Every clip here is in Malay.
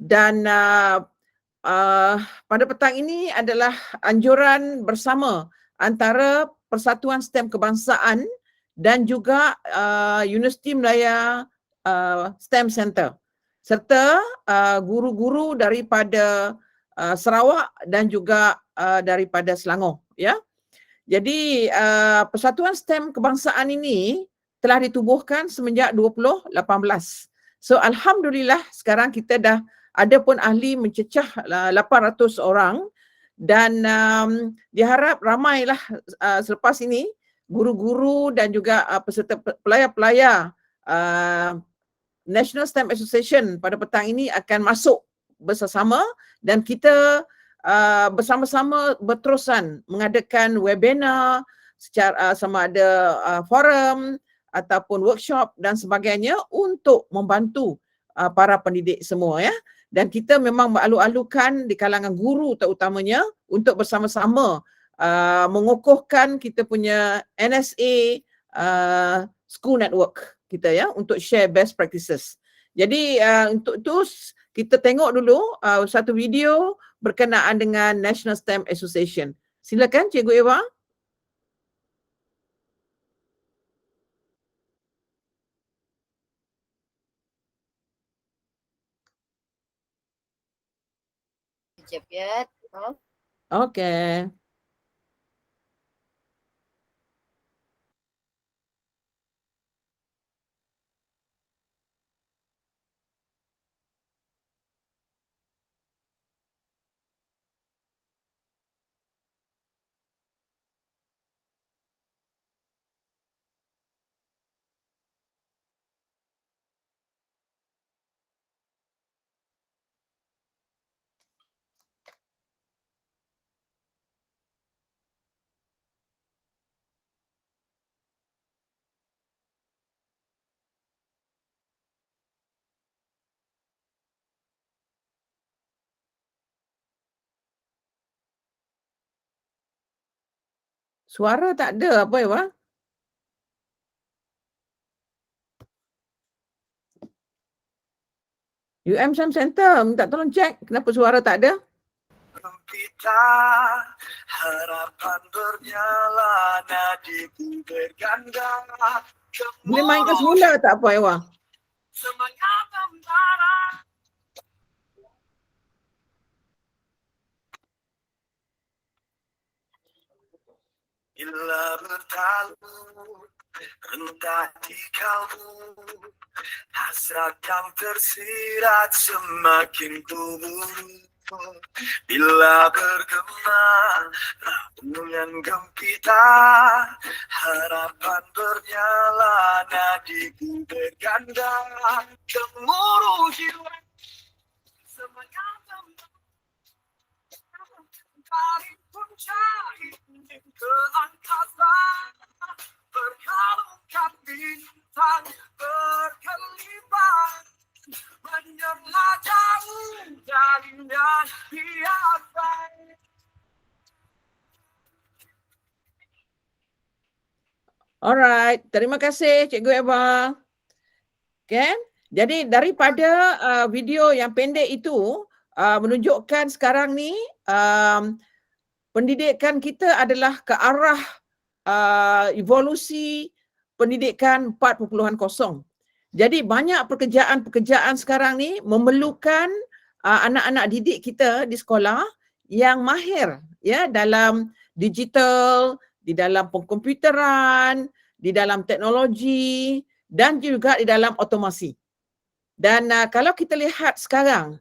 Dan pada petang ini adalah anjuran bersama antara Persatuan STEM Kebangsaan dan juga Universiti Melayu STEM Center serta guru-guru daripada Sarawak dan juga daripada Selangor, ya. Jadi Persatuan STEM Kebangsaan ini telah ditubuhkan semenjak 2018. So alhamdulillah sekarang kita dah ada pun ahli mencecah 800 orang dan diharap ramailah selepas ini guru-guru dan juga peserta pelayar-pelayar National STEM Association pada petang ini akan masuk bersama dan kita bersama-sama berterusan mengadakan webinar secara sama ada forum ataupun workshop dan sebagainya untuk membantu para pendidik semua, ya. Dan kita memang mengalu-alukan di kalangan guru terutamanya untuk bersama-sama mengukuhkan kita punya NSA school network kita, ya, untuk share best practices. Jadi untuk itu kita tengok dulu satu video berkenaan dengan National STEM Association. Silakan Cikgu Eva. Sekejap ya. Okey. Suara tak ada apa Eva? UM STEM Center, minta tolong cek kenapa suara tak ada. Kita harapan bernyala nadiku berganda. Boleh mainkan semula tak apa Eva? Semangat tentara. Bila bertalu entah di kalbu, hasrat yang tersirat semakin kubur. Bila bergema raung yang gempita, harapan bernyala nadiku berganda. Gemuruh jiwa semangat dari puncak ke angkasa, berkalungkan bintang berkelipan, menyerlah jauh dari yang biasa. Alright, terima kasih Cikgu Eva. Okay, jadi daripada video yang pendek itu menunjukkan sekarang ni pendidikan kita adalah ke arah evolusi pendidikan 4.0. Jadi banyak pekerjaan-pekerjaan sekarang ni memerlukan anak-anak didik kita di sekolah yang mahir, ya, dalam digital, di dalam pengkomputeran, di dalam teknologi dan juga di dalam otomasi. Dan kalau kita lihat sekarang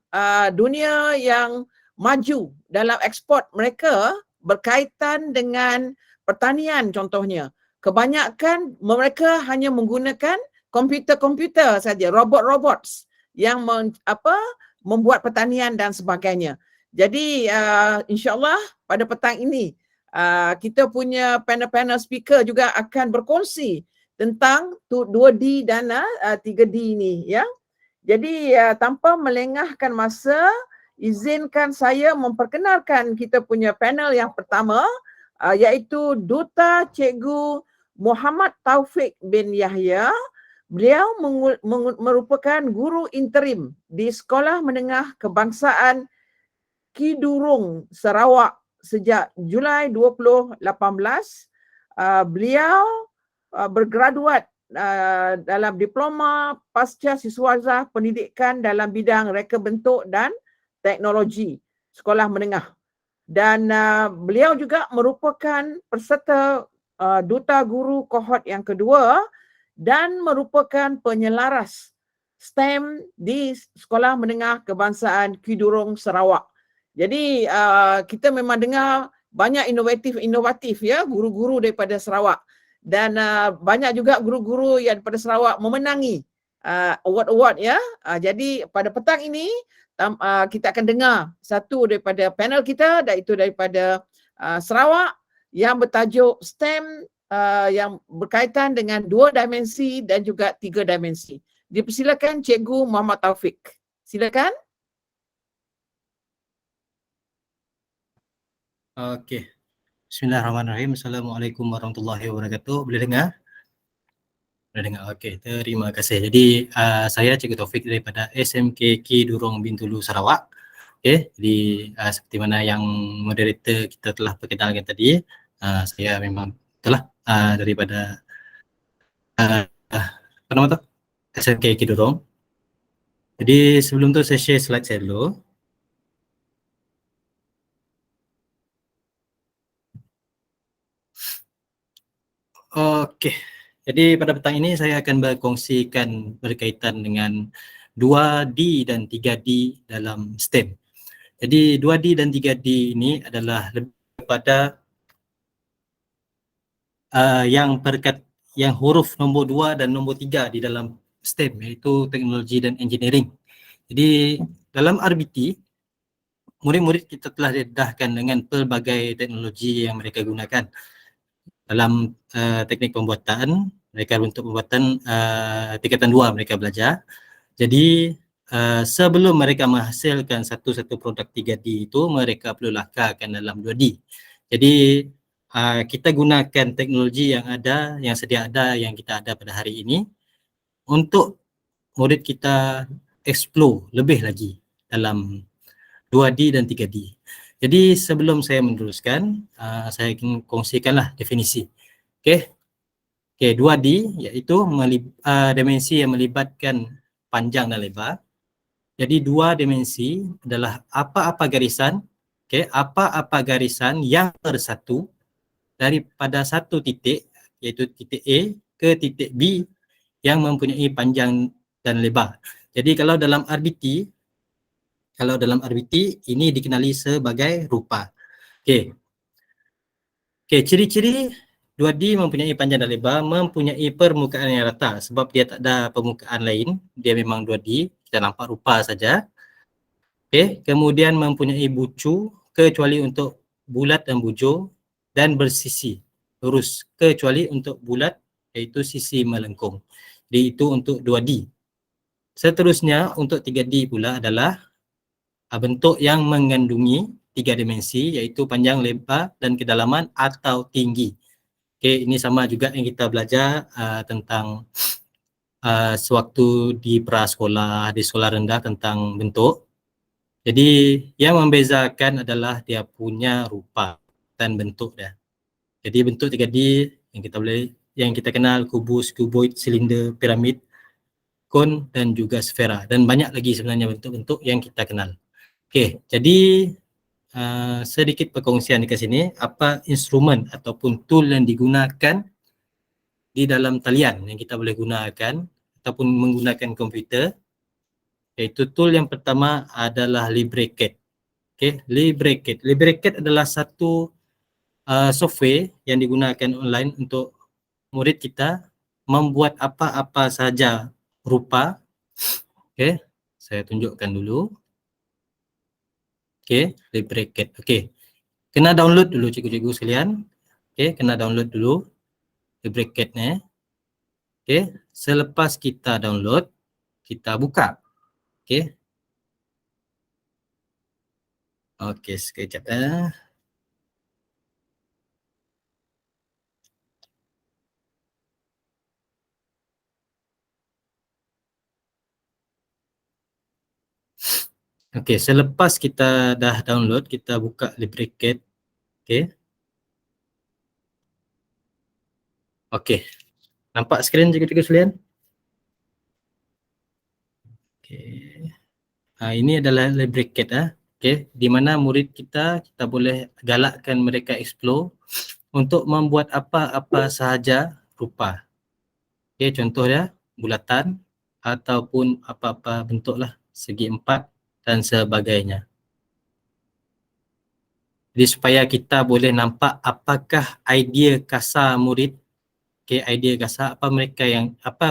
dunia yang maju dalam ekspor mereka berkaitan dengan pertanian contohnya. Kebanyakan mereka hanya menggunakan komputer-komputer saja, robot-robot yang membuat pertanian dan sebagainya. Jadi insyaAllah pada petang ini kita punya panel-panel speaker juga akan berkongsi tentang 2D dan 3D ini, ya. Jadi tanpa melengahkan masa, izinkan saya memperkenalkan kita punya panel yang pertama, iaitu Duta Cikgu Muhammad Taufik bin Yahya, Beliau merupakan guru interim di Sekolah Menengah Kebangsaan Kidurong, Sarawak sejak Julai 2018. Beliau bergraduat dalam diploma pasca siswaza pendidikan dalam bidang reka bentuk dan teknologi sekolah menengah. Dan beliau juga merupakan peserta duta guru kohort yang kedua dan merupakan penyelaras STEM di Sekolah Menengah Kebangsaan Kidurong, Sarawak. Jadi kita memang dengar banyak inovatif ya guru-guru daripada Sarawak, dan banyak juga guru-guru yang daripada Sarawak memenangi award-award ya. Jadi pada petang ini kita akan dengar satu daripada panel kita, iaitu daripada Sarawak yang bertajuk STEM yang berkaitan dengan 2 dimensi dan juga 3 dimensi. Dipersilakan Cikgu Muhammad Taufik. Silakan. Okey. Bismillahirrahmanirrahim. Assalamualaikum warahmatullahi wabarakatuh. Boleh dengar? Boleh dengar. Okey, terima kasih. Jadi saya Cikgu Taufik daripada SMK Kidurong Bintulu, Sarawak. Okey, jadi seperti mana yang moderator kita telah perkenalkan tadi, saya memang telah daripada apa nama tu? SMK Kidurong. Jadi sebelum tu saya share slide saya dulu. Okey. Jadi pada petang ini saya akan berkongsikan berkaitan dengan 2D dan 3D dalam STEM. Jadi 2D dan 3D ini adalah lebih kepada yang huruf nombor 2 dan nombor 3 di dalam STEM, iaitu teknologi dan engineering. Jadi dalam RBT, murid-murid kita telah didedahkan dengan pelbagai teknologi yang mereka gunakan. Dalam teknik pembuatan, mereka untuk pembuatan tingkatan 2 mereka belajar. Jadi sebelum mereka menghasilkan satu-satu produk 3D itu, mereka perlu lakarkan dalam 2D. Jadi kita gunakan teknologi yang ada, yang sedia ada, yang kita ada pada hari ini untuk murid kita explore lebih lagi dalam 2D dan 3D. Jadi sebelum saya meneruskan, saya ingin kongsikanlah definisi. Okey. 2D iaitu dimensi yang melibatkan panjang dan lebar. Jadi 2 dimensi adalah apa-apa garisan, apa-apa garisan yang bersatu daripada satu titik, iaitu titik A ke titik B yang mempunyai panjang dan lebar. Jadi kalau dalam RBT ini dikenali sebagai rupa. Okey, ciri-ciri 2D mempunyai panjang dan lebar, mempunyai permukaan yang rata sebab dia tak ada permukaan lain, dia memang 2D, kita nampak rupa saja. Okey, kemudian mempunyai bucu kecuali untuk bulat dan bujur, dan bersisi lurus kecuali untuk bulat iaitu sisi melengkung. Jadi itu untuk 2D. Seterusnya untuk 3D pula adalah bentuk yang mengandungi 3 dimensi iaitu panjang, lebar dan kedalaman atau tinggi. Okey, ini sama juga yang kita belajar tentang sewaktu di prasekolah, di sekolah rendah tentang bentuk. Jadi yang membezakan adalah dia punya rupa dan bentuk dia. Jadi bentuk 3D yang kita kenal kubus, kuboid, silinder, piramid, kon dan juga sfera, dan banyak lagi sebenarnya bentuk-bentuk yang kita kenal. Okey, jadi sedikit perkongsian di sini apa instrumen ataupun tool yang digunakan di dalam talian yang kita boleh gunakan ataupun menggunakan komputer, iaitu tool yang pertama adalah LibreCAD. Okey, LibreCAD adalah satu software yang digunakan online untuk murid kita membuat apa-apa saja rupa. Okey, saya tunjukkan dulu. Okey, LibreCAD. Okey, kena download dulu cikgu-cikgu sekalian. Okey, kena download dulu LibreCAD ni. Okey, selepas kita download, kita buka. Okey. Okey, sekejap Okey, selepas kita dah download, kita buka LibreCAD. Okey. Okey. Nampak skrin cikgu-cikgu sekalian? Okey. Ini adalah LibreCAD okey, di mana murid kita boleh galakkan mereka explore untuk membuat apa-apa sahaja rupa. Okey, contoh dia bulatan ataupun apa-apa bentuklah, segi empat dan sebagainya. Jadi supaya kita boleh nampak apakah idea kasar murid, okey, idea kasar apa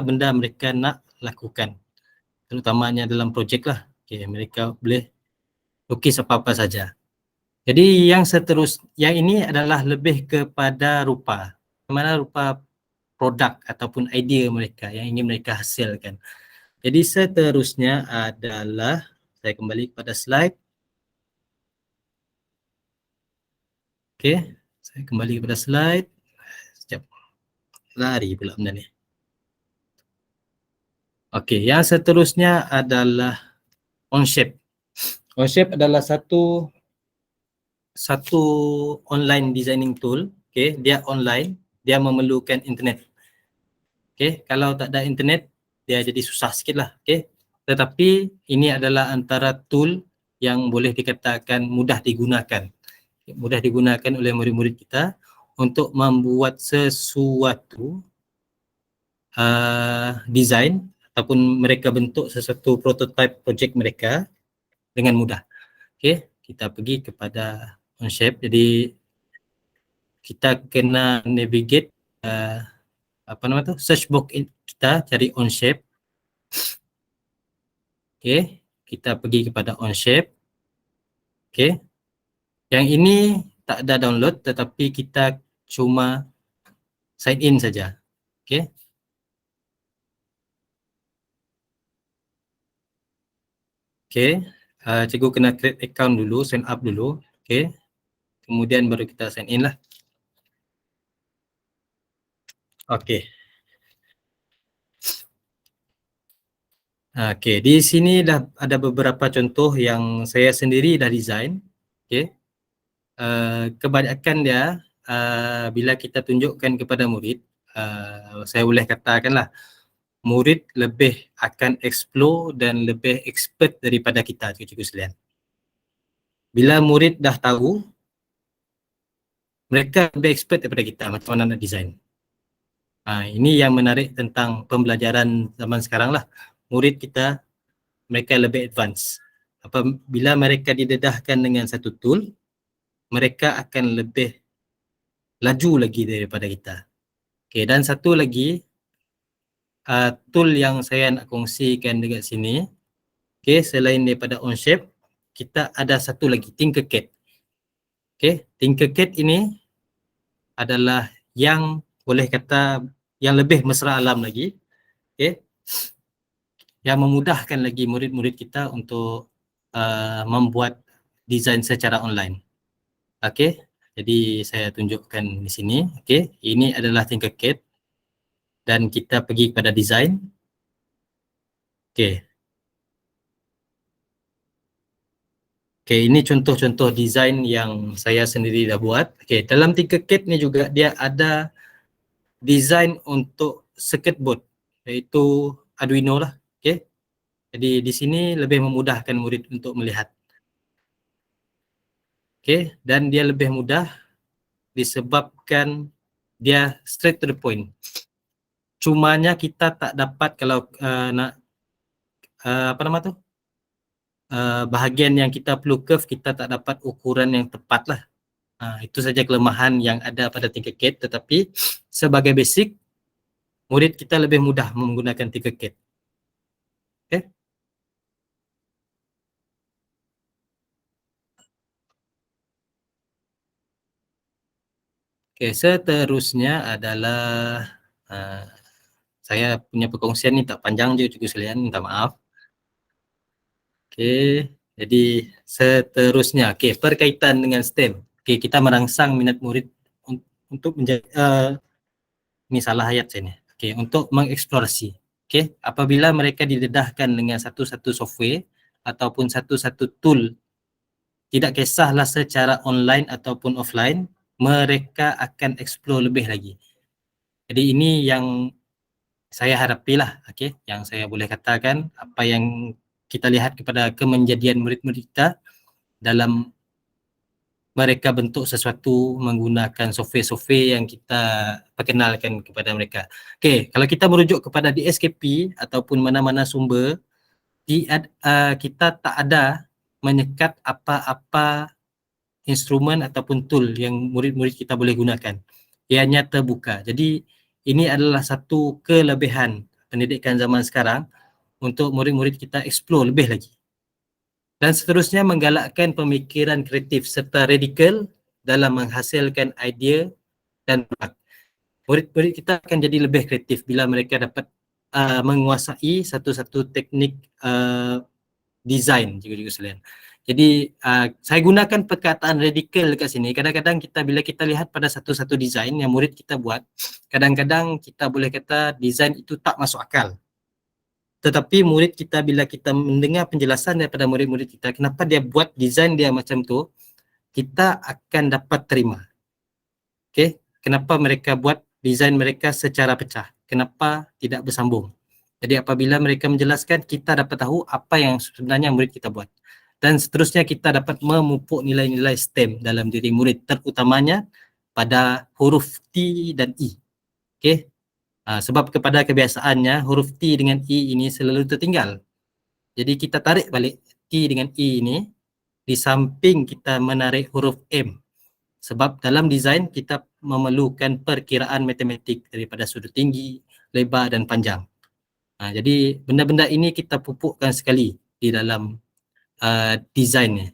benda mereka nak lakukan. Terutamanya dalam projek lah. Okey, mereka boleh lukis apa-apa saja. Jadi yang ini adalah lebih kepada rupa. Bagaimana rupa produk ataupun idea mereka yang ingin mereka hasilkan. Jadi seterusnya adalah, saya kembali kepada slide. Okey, saya kembali kepada slide. Sekejap. Lari pula benda ni. Okey, yang seterusnya adalah Onshape. Onshape adalah satu online designing tool. Okey, dia online, dia memerlukan internet. Okey, kalau tak ada internet, dia jadi susah sikit lah. Okey, tetapi ini adalah antara tool yang boleh dikatakan mudah digunakan. Mudah digunakan oleh murid-murid kita untuk membuat sesuatu design ataupun mereka bentuk sesuatu prototype projek mereka dengan mudah. Okey, kita pergi kepada Onshape. Jadi kita kena navigate search box kita, cari Onshape. Okey, kita pergi kepada Onshape. Okey, yang ini tak ada download tetapi kita cuma sign in saja. Okey. Okey, cikgu kena create account dulu, sign up dulu. Okey, kemudian baru kita sign in lah. Okey. Okey, di sini dah ada beberapa contoh yang saya sendiri dah design. Okey. Kebanyakan dia bila kita tunjukkan kepada murid, saya boleh katakanlah murid lebih akan explore dan lebih expert daripada kita, cikgu-cikgu sekalian. Bila murid dah tahu, mereka lebih expert daripada kita macam mana nak design. Ini yang menarik tentang pembelajaran zaman sekarang lah. Murid kita, mereka lebih advance. Apabila mereka didedahkan dengan satu tool, mereka akan lebih laju lagi daripada kita. Okay, dan satu lagi, tool yang saya nak kongsikan dekat sini, okay, selain daripada Onshape, kita ada satu lagi, Tinkercad. Okay, Tinkercad ini adalah yang boleh kata yang lebih mesra alam lagi. Okay, yang memudahkan lagi murid-murid kita untuk membuat desain secara online. Okey, jadi saya tunjukkan di sini. Okey, ini adalah Tinkercad dan kita pergi kepada design. Okey. Okey, ini contoh-contoh desain yang saya sendiri dah buat. Okey, dalam Tinkercad ni juga dia ada desain untuk circuit board, iaitu Arduino lah. Okey. Jadi di sini lebih memudahkan murid untuk melihat. Okey, dan dia lebih mudah disebabkan dia straight to the point. Cumanya kita tak dapat kalau nak bahagian yang kita perlu curve, kita tak dapat ukuran yang tepat lah. Itu saja kelemahan yang ada pada Tinkercad, tetapi sebagai basic, murid kita lebih mudah menggunakan Tinkercad. Okay. Okay, seterusnya adalah saya punya perkongsian ni tak panjang je cikgu sekalian, minta maaf. Okay, jadi seterusnya, okay, berkaitan dengan STEM. Okay, kita merangsang minat murid untuk menjadi, ini salah ayat saya ni. Okay, untuk mengeksplorasi. Okay, apabila mereka didedahkan dengan satu-satu software ataupun satu-satu tool, tidak kisahlah secara online ataupun offline, mereka akan explore lebih lagi. Jadi ini yang saya harapilah, okey, yang saya boleh katakan apa yang kita lihat kepada kemenjadian murid-murid kita dalam mereka bentuk sesuatu menggunakan software-software yang kita perkenalkan kepada mereka. Okey, kalau kita merujuk kepada DSKP ataupun mana-mana sumber, kita tak ada menyekat apa-apa instrumen ataupun tool yang murid-murid kita boleh gunakan. Ianya terbuka. Jadi ini adalah satu kelebihan pendidikan zaman sekarang untuk murid-murid kita explore lebih lagi. Dan seterusnya menggalakkan pemikiran kreatif serta radikal dalam menghasilkan idea dan murid-murid kita akan jadi lebih kreatif bila mereka dapat menguasai satu-satu teknik design juga sekalian. Jadi saya gunakan perkataan radikal dekat sini. Kadang-kadang bila kita lihat pada satu-satu design yang murid kita buat, kadang-kadang kita boleh kata design itu tak masuk akal. Tetapi murid kita, bila kita mendengar penjelasan daripada murid-murid kita, kenapa dia buat design dia macam tu, kita akan dapat terima. Okay? Kenapa mereka buat design mereka secara pecah? Kenapa tidak bersambung? Jadi apabila mereka menjelaskan, kita dapat tahu apa yang sebenarnya murid kita buat. Dan seterusnya kita dapat memupuk nilai-nilai STEM dalam diri murid, terutamanya pada huruf T dan I. Okay? Sebab kepada kebiasaannya huruf T dengan I ini selalu tertinggal. Jadi kita tarik balik T dengan I ini di samping kita menarik huruf M. Sebab dalam design kita memerlukan perkiraan matematik daripada sudut tinggi, lebar dan panjang. Jadi benda-benda ini kita pupukkan sekali di dalam desainnya.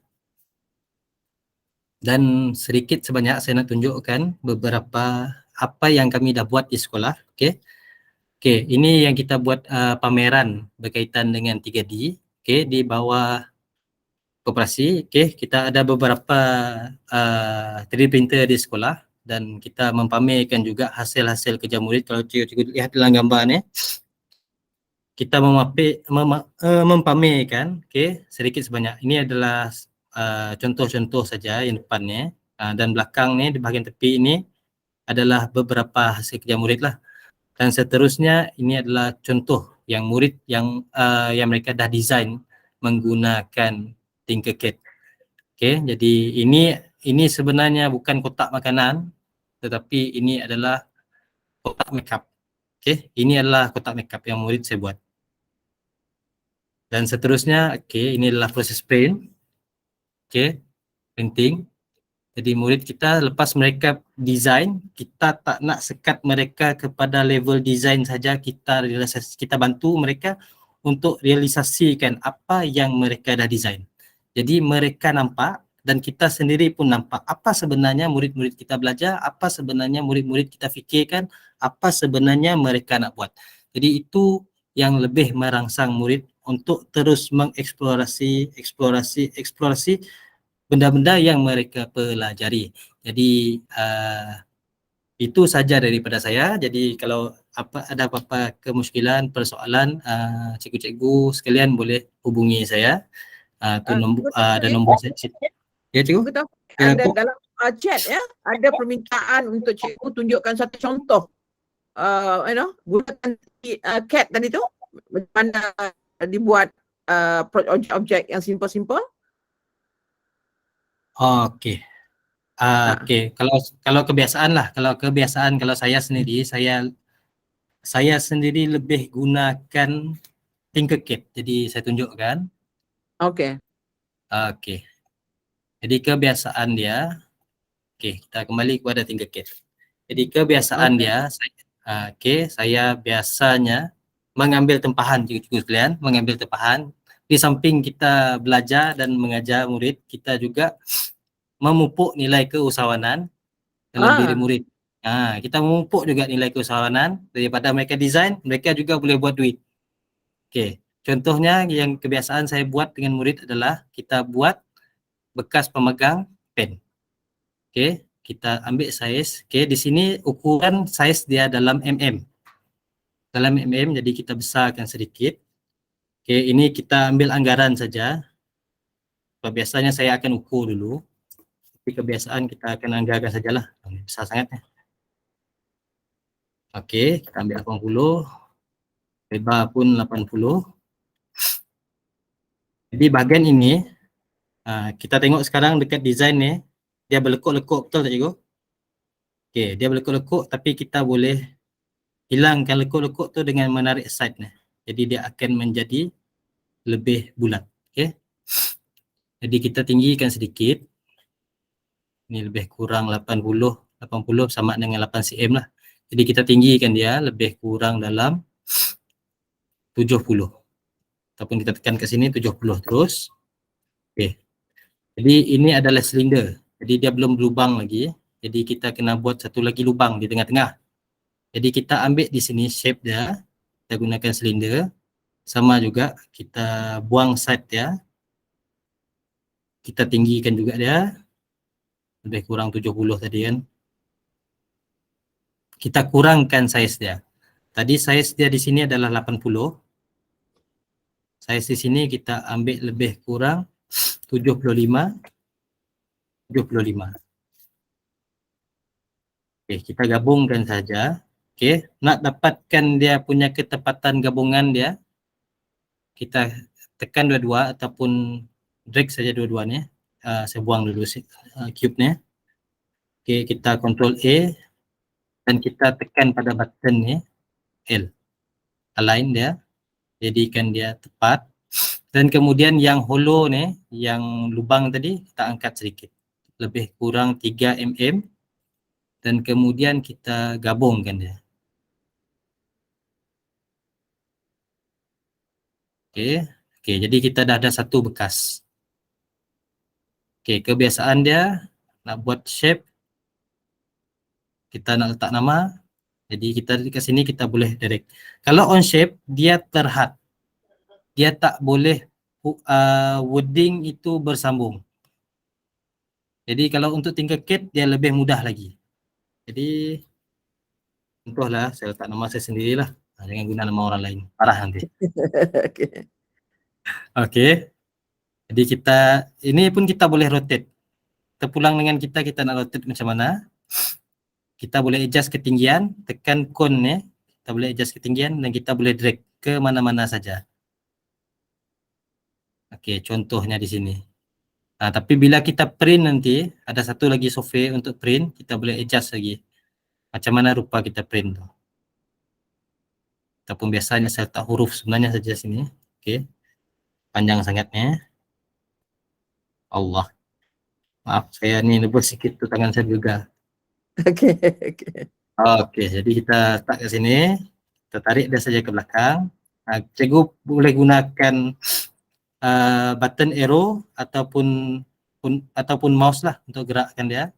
Dan sedikit sebanyak saya nak tunjukkan beberapa apa yang kami dah buat di sekolah. Okey, ini yang kita buat pameran berkaitan dengan 3D. Okey, di bawah koperasi. Okey, kita ada beberapa 3D printer di sekolah dan kita mempamerkan juga hasil-hasil kerja murid. Kalau cikgu lihat dalam gambar ni, kita mempamerkan sedikit sebanyak. Ini adalah contoh-contoh saja yang depan ni, dan belakang ni di bahagian tepi ini adalah beberapa hasil kerja murid lah. Dan seterusnya ini adalah contoh yang murid yang mereka dah design menggunakan Tinkercad. Okey, jadi ini sebenarnya bukan kotak makanan, tetapi ini adalah kotak makeup. Okey, ini adalah kotak makeup yang murid saya buat. Dan seterusnya, ini adalah proses print. Printing. Jadi murid kita lepas mereka design, kita tak nak sekat mereka kepada level design saja, kita bantu mereka untuk realisasikan apa yang mereka dah design. Jadi mereka nampak dan kita sendiri pun nampak apa sebenarnya murid-murid kita belajar, apa sebenarnya murid-murid kita fikirkan, apa sebenarnya mereka nak buat. Jadi itu yang lebih merangsang murid untuk terus mengeksplorasi benda-benda yang mereka pelajari. Jadi itu saja daripada saya. Jadi kalau ada apa-apa kemusykilan, persoalan, cikgu-cikgu sekalian boleh hubungi saya. Ada nombor saya. Ya cikgu? Betul. Ada dalam chat ya, ada permintaan untuk cikgu tunjukkan satu contoh gunakan CAD tadi tu, bagaimana dibuat objek-objek yang simple-simple. Okey. Kalau kebiasaan lah, kalau saya sendiri, saya sendiri lebih gunakan Tinkercad. Jadi saya tunjukkan. Okey. Jadi kebiasaan dia, kita kembali kepada Tinkercad. Jadi kebiasaan dia, saya biasanya mengambil tempahan, cikgu-cikgu sekalian, mengambil tempahan. Di samping kita belajar dan mengajar murid, kita juga memupuk nilai keusahawanan dalam diri murid. Kita memupuk juga nilai keusahawanan daripada mereka design, mereka juga boleh buat duit. Contohnya yang kebiasaan saya buat dengan murid adalah kita buat bekas pemegang pen. Kita ambil saiz. Di sini ukuran saiz dia dalam mm. Dalam mm, jadi kita besarkan sedikit. Okey, ini kita ambil anggaran saja. Biasanya saya akan ukur dulu. Tapi kebiasaan kita akan anggarkan sajalah. Besar sangat. Okey, kita ambil 80. Lebar pun 80. Jadi bahagian ini, kita tengok sekarang dekat design ni, dia berlekuk-lekuk, betul tak cikgu? Okey, dia berlekuk-lekuk tapi kita boleh hilangkan lekuk-lekuk tu dengan menarik side ni. Jadi dia akan menjadi lebih bulat. Okey. Jadi kita tinggikan sedikit. Ini lebih kurang 80 sama dengan 8 cm lah. Jadi kita tinggikan dia lebih kurang dalam 70. Ataupun kita tekan ke sini 70 terus. Okey. Jadi ini adalah silinder. Jadi dia belum berlubang lagi. Jadi kita kena buat satu lagi lubang di tengah-tengah. Jadi kita ambil di sini shape dia. Kita gunakan silinder. Sama juga kita buang side dia. Kita tinggikan juga dia. Lebih kurang 70 tadi kan. Kita kurangkan saiz dia. Tadi saiz dia di sini adalah 80. Saiz di sini kita ambil lebih kurang 75. Okey, kita gabungkan saja. Okey, nak dapatkan dia punya ketepatan gabungan dia, kita tekan dua-dua ataupun drag saja dua-duanya. Saya buang dulu cube ni. Okey, kita control A dan kita tekan pada button ni L. Align dia, jadikan dia tepat. Dan kemudian yang hollow ni, yang lubang tadi, kita angkat sedikit. Lebih kurang 3 mm. Dan kemudian kita gabungkan dia. Okey, jadi kita dah ada satu bekas. Okey, kebiasaan dia nak buat shape, kita nak letak nama. Jadi kita dekat sini kita boleh direct. Kalau on shape, dia terhad. Dia tak boleh wording itu bersambung. Jadi kalau untuk Tinkercad dia lebih mudah lagi. Jadi contohlah saya letak nama saya sendirilah. Jangan guna nama orang lain. Parah nanti. Okey. Okey. Jadi kita ini pun kita boleh rotate. Kita pulang dengan kita nak rotate macam mana. Kita boleh adjust ketinggian, tekan cone ni, kita boleh adjust ketinggian dan kita boleh drag ke mana-mana saja. Okey, contohnya di sini. Tapi bila kita print nanti, ada satu lagi software untuk print, kita boleh adjust lagi. Macam mana rupa kita print tu. Ataupun biasanya saya letak huruf sebenarnya saja sini. Okey. Panjang sangatnya. Allah. Maaf, saya ni nebus sikit tu tangan saya juga. Okey. Okey, jadi kita letak ke sini. Kita tarik dia saja ke belakang. Cikgu boleh gunakan button arrow ataupun mouse lah untuk gerakkan dia.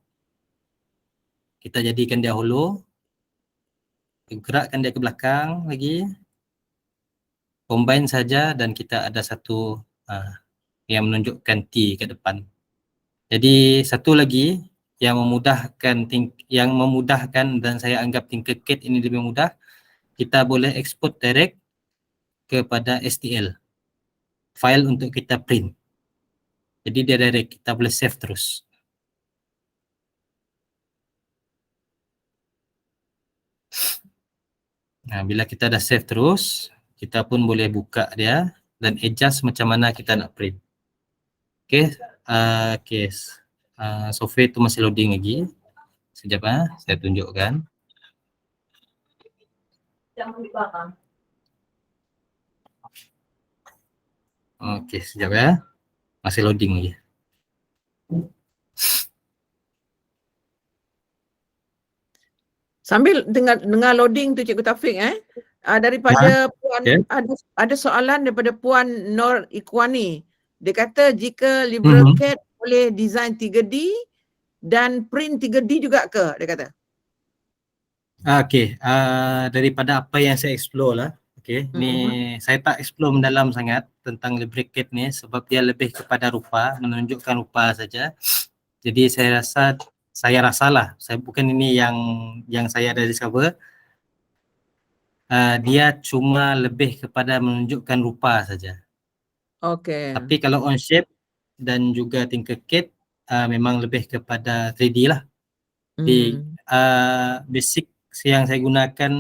Kita jadikan dia hollow. Gerakkan dia ke belakang lagi. Combine saja dan kita ada satu yang menunjukkan T ke depan. Jadi satu lagi yang memudahkan dan saya anggap Tinkercad ini lebih mudah, kita boleh export direct kepada STL. File untuk kita print. Jadi dia direct, kita boleh save terus. Bila kita dah save terus, kita pun boleh buka dia dan adjust macam mana kita nak print. Okey, software tu masih loading lagi. Sekejap saya tunjukkan. Okey, sekejap masih loading lagi. Sambil dengar loading tu Cikgu Taufik daripada Puan ada soalan daripada Puan Nur Ikhwani. Dia kata jika LibreCAD boleh design 3D dan print 3D juga ke, dia kata. Okey, daripada apa yang saya explore lah. Okey, ni saya tak explore mendalam sangat tentang LibreCAD ni sebab dia lebih kepada rupa, menunjukkan rupa saja. Jadi saya rasalah, saya bukan ini yang saya ada discover. dia cuma lebih kepada menunjukkan rupa saja. Okey. Tapi kalau Onshape dan juga Tinkercad memang lebih kepada 3D lah. Jadi basic yang saya gunakan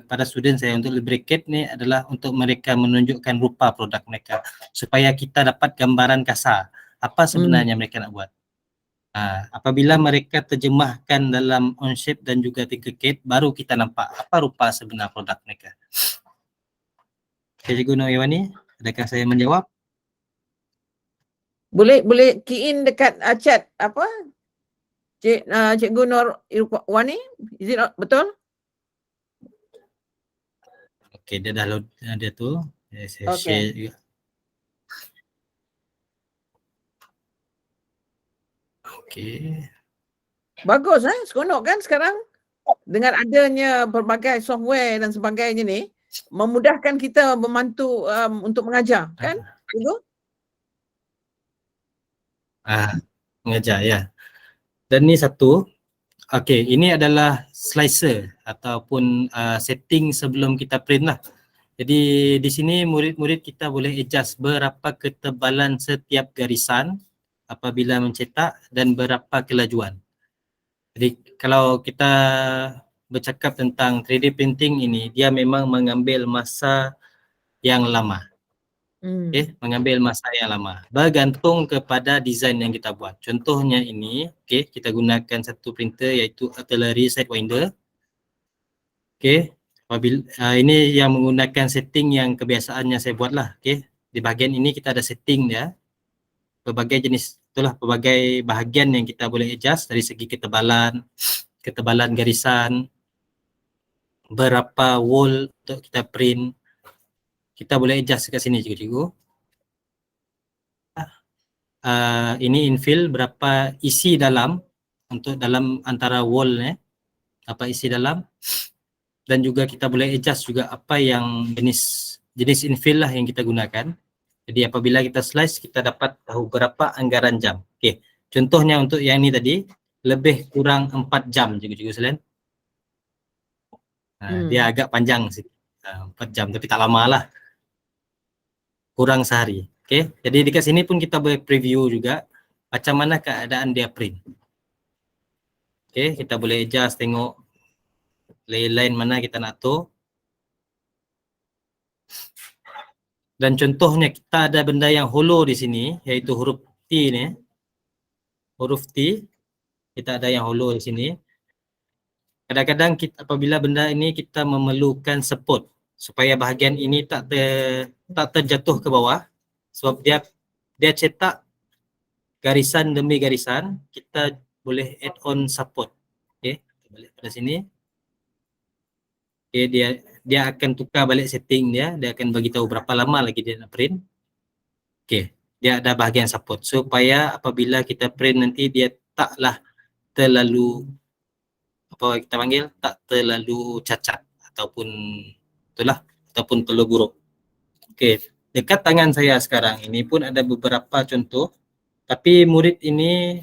kepada student saya untuk LibreCAD ni adalah untuk mereka menunjukkan rupa produk mereka supaya kita dapat gambaran kasar apa sebenarnya mereka nak buat. Apabila mereka terjemahkan dalam Onshape dan juga Tinkercad, baru kita nampak apa rupa sebenar produk mereka. Okay, Cikgu Noyawani, adakah saya menjawab? Boleh key in dekat chat apa? Cikgu Nur Wani, is it betul? Okey, dia dah load dia tu. Saya share juga. Okey. Bagus seronok kan sekarang dengan adanya pelbagai software dan sebagainya ni memudahkan kita membantu untuk mengajar kan? Cikgu? Mengajar ya. Dan ni satu. Okey, ini adalah slicer ataupun setting sebelum kita print lah. Jadi di sini murid-murid kita boleh adjust berapa ketebalan setiap garisan apabila mencetak dan berapa kelajuan. Jadi kalau kita bercakap tentang 3D printing ini, dia memang mengambil masa yang lama. Okay, mengambil masa yang lama. Bergantung kepada design yang kita buat. Contohnya ini, okay, kita gunakan satu printer iaitu Artillery Sidewinder. Okay, ini yang menggunakan setting yang kebiasaannya saya buat lah. Okay, di bahagian ini kita ada setting dia. Berbagai jenis, itulah berbagai bahagian yang kita boleh adjust dari segi ketebalan garisan, berapa wall untuk kita print. Kita boleh adjust kat sini cikgu-cikgu. Ini infill berapa isi dalam untuk dalam antara wall ni, apa isi dalam, dan juga kita boleh adjust juga apa yang jenis infill lah yang kita gunakan. Jadi apabila kita slice kita dapat tahu berapa anggaran jam. Okey, contohnya untuk yang ni tadi lebih kurang 4 jam cikgu-cikgu sekalian. Dia agak panjang sih, 4 jam tapi tak lama lah, kurang sehari. Okay, jadi dekat sini pun kita boleh preview juga macam mana keadaan dia print. Okay, kita boleh adjust tengok line mana kita nak atur. Dan contohnya kita ada benda yang hollow di sini iaitu huruf T ni. Huruf T, kita ada yang hollow di sini. Kadang-kadang apabila benda ini kita memerlukan support supaya bahagian ini tak terjatuh ke bawah. Sebab dia cetak garisan demi garisan, kita boleh add on support. Okey, kita balik pada sini. Okey, dia akan tukar balik setting dia akan bagi tahu berapa lama lagi dia nak print. Okey, dia ada bahagian support supaya apabila kita print nanti dia taklah terlalu apa kita panggil, tak terlalu cacat ataupun terlalu buruk. Okey, dekat tangan saya sekarang ini pun ada beberapa contoh, tapi murid ini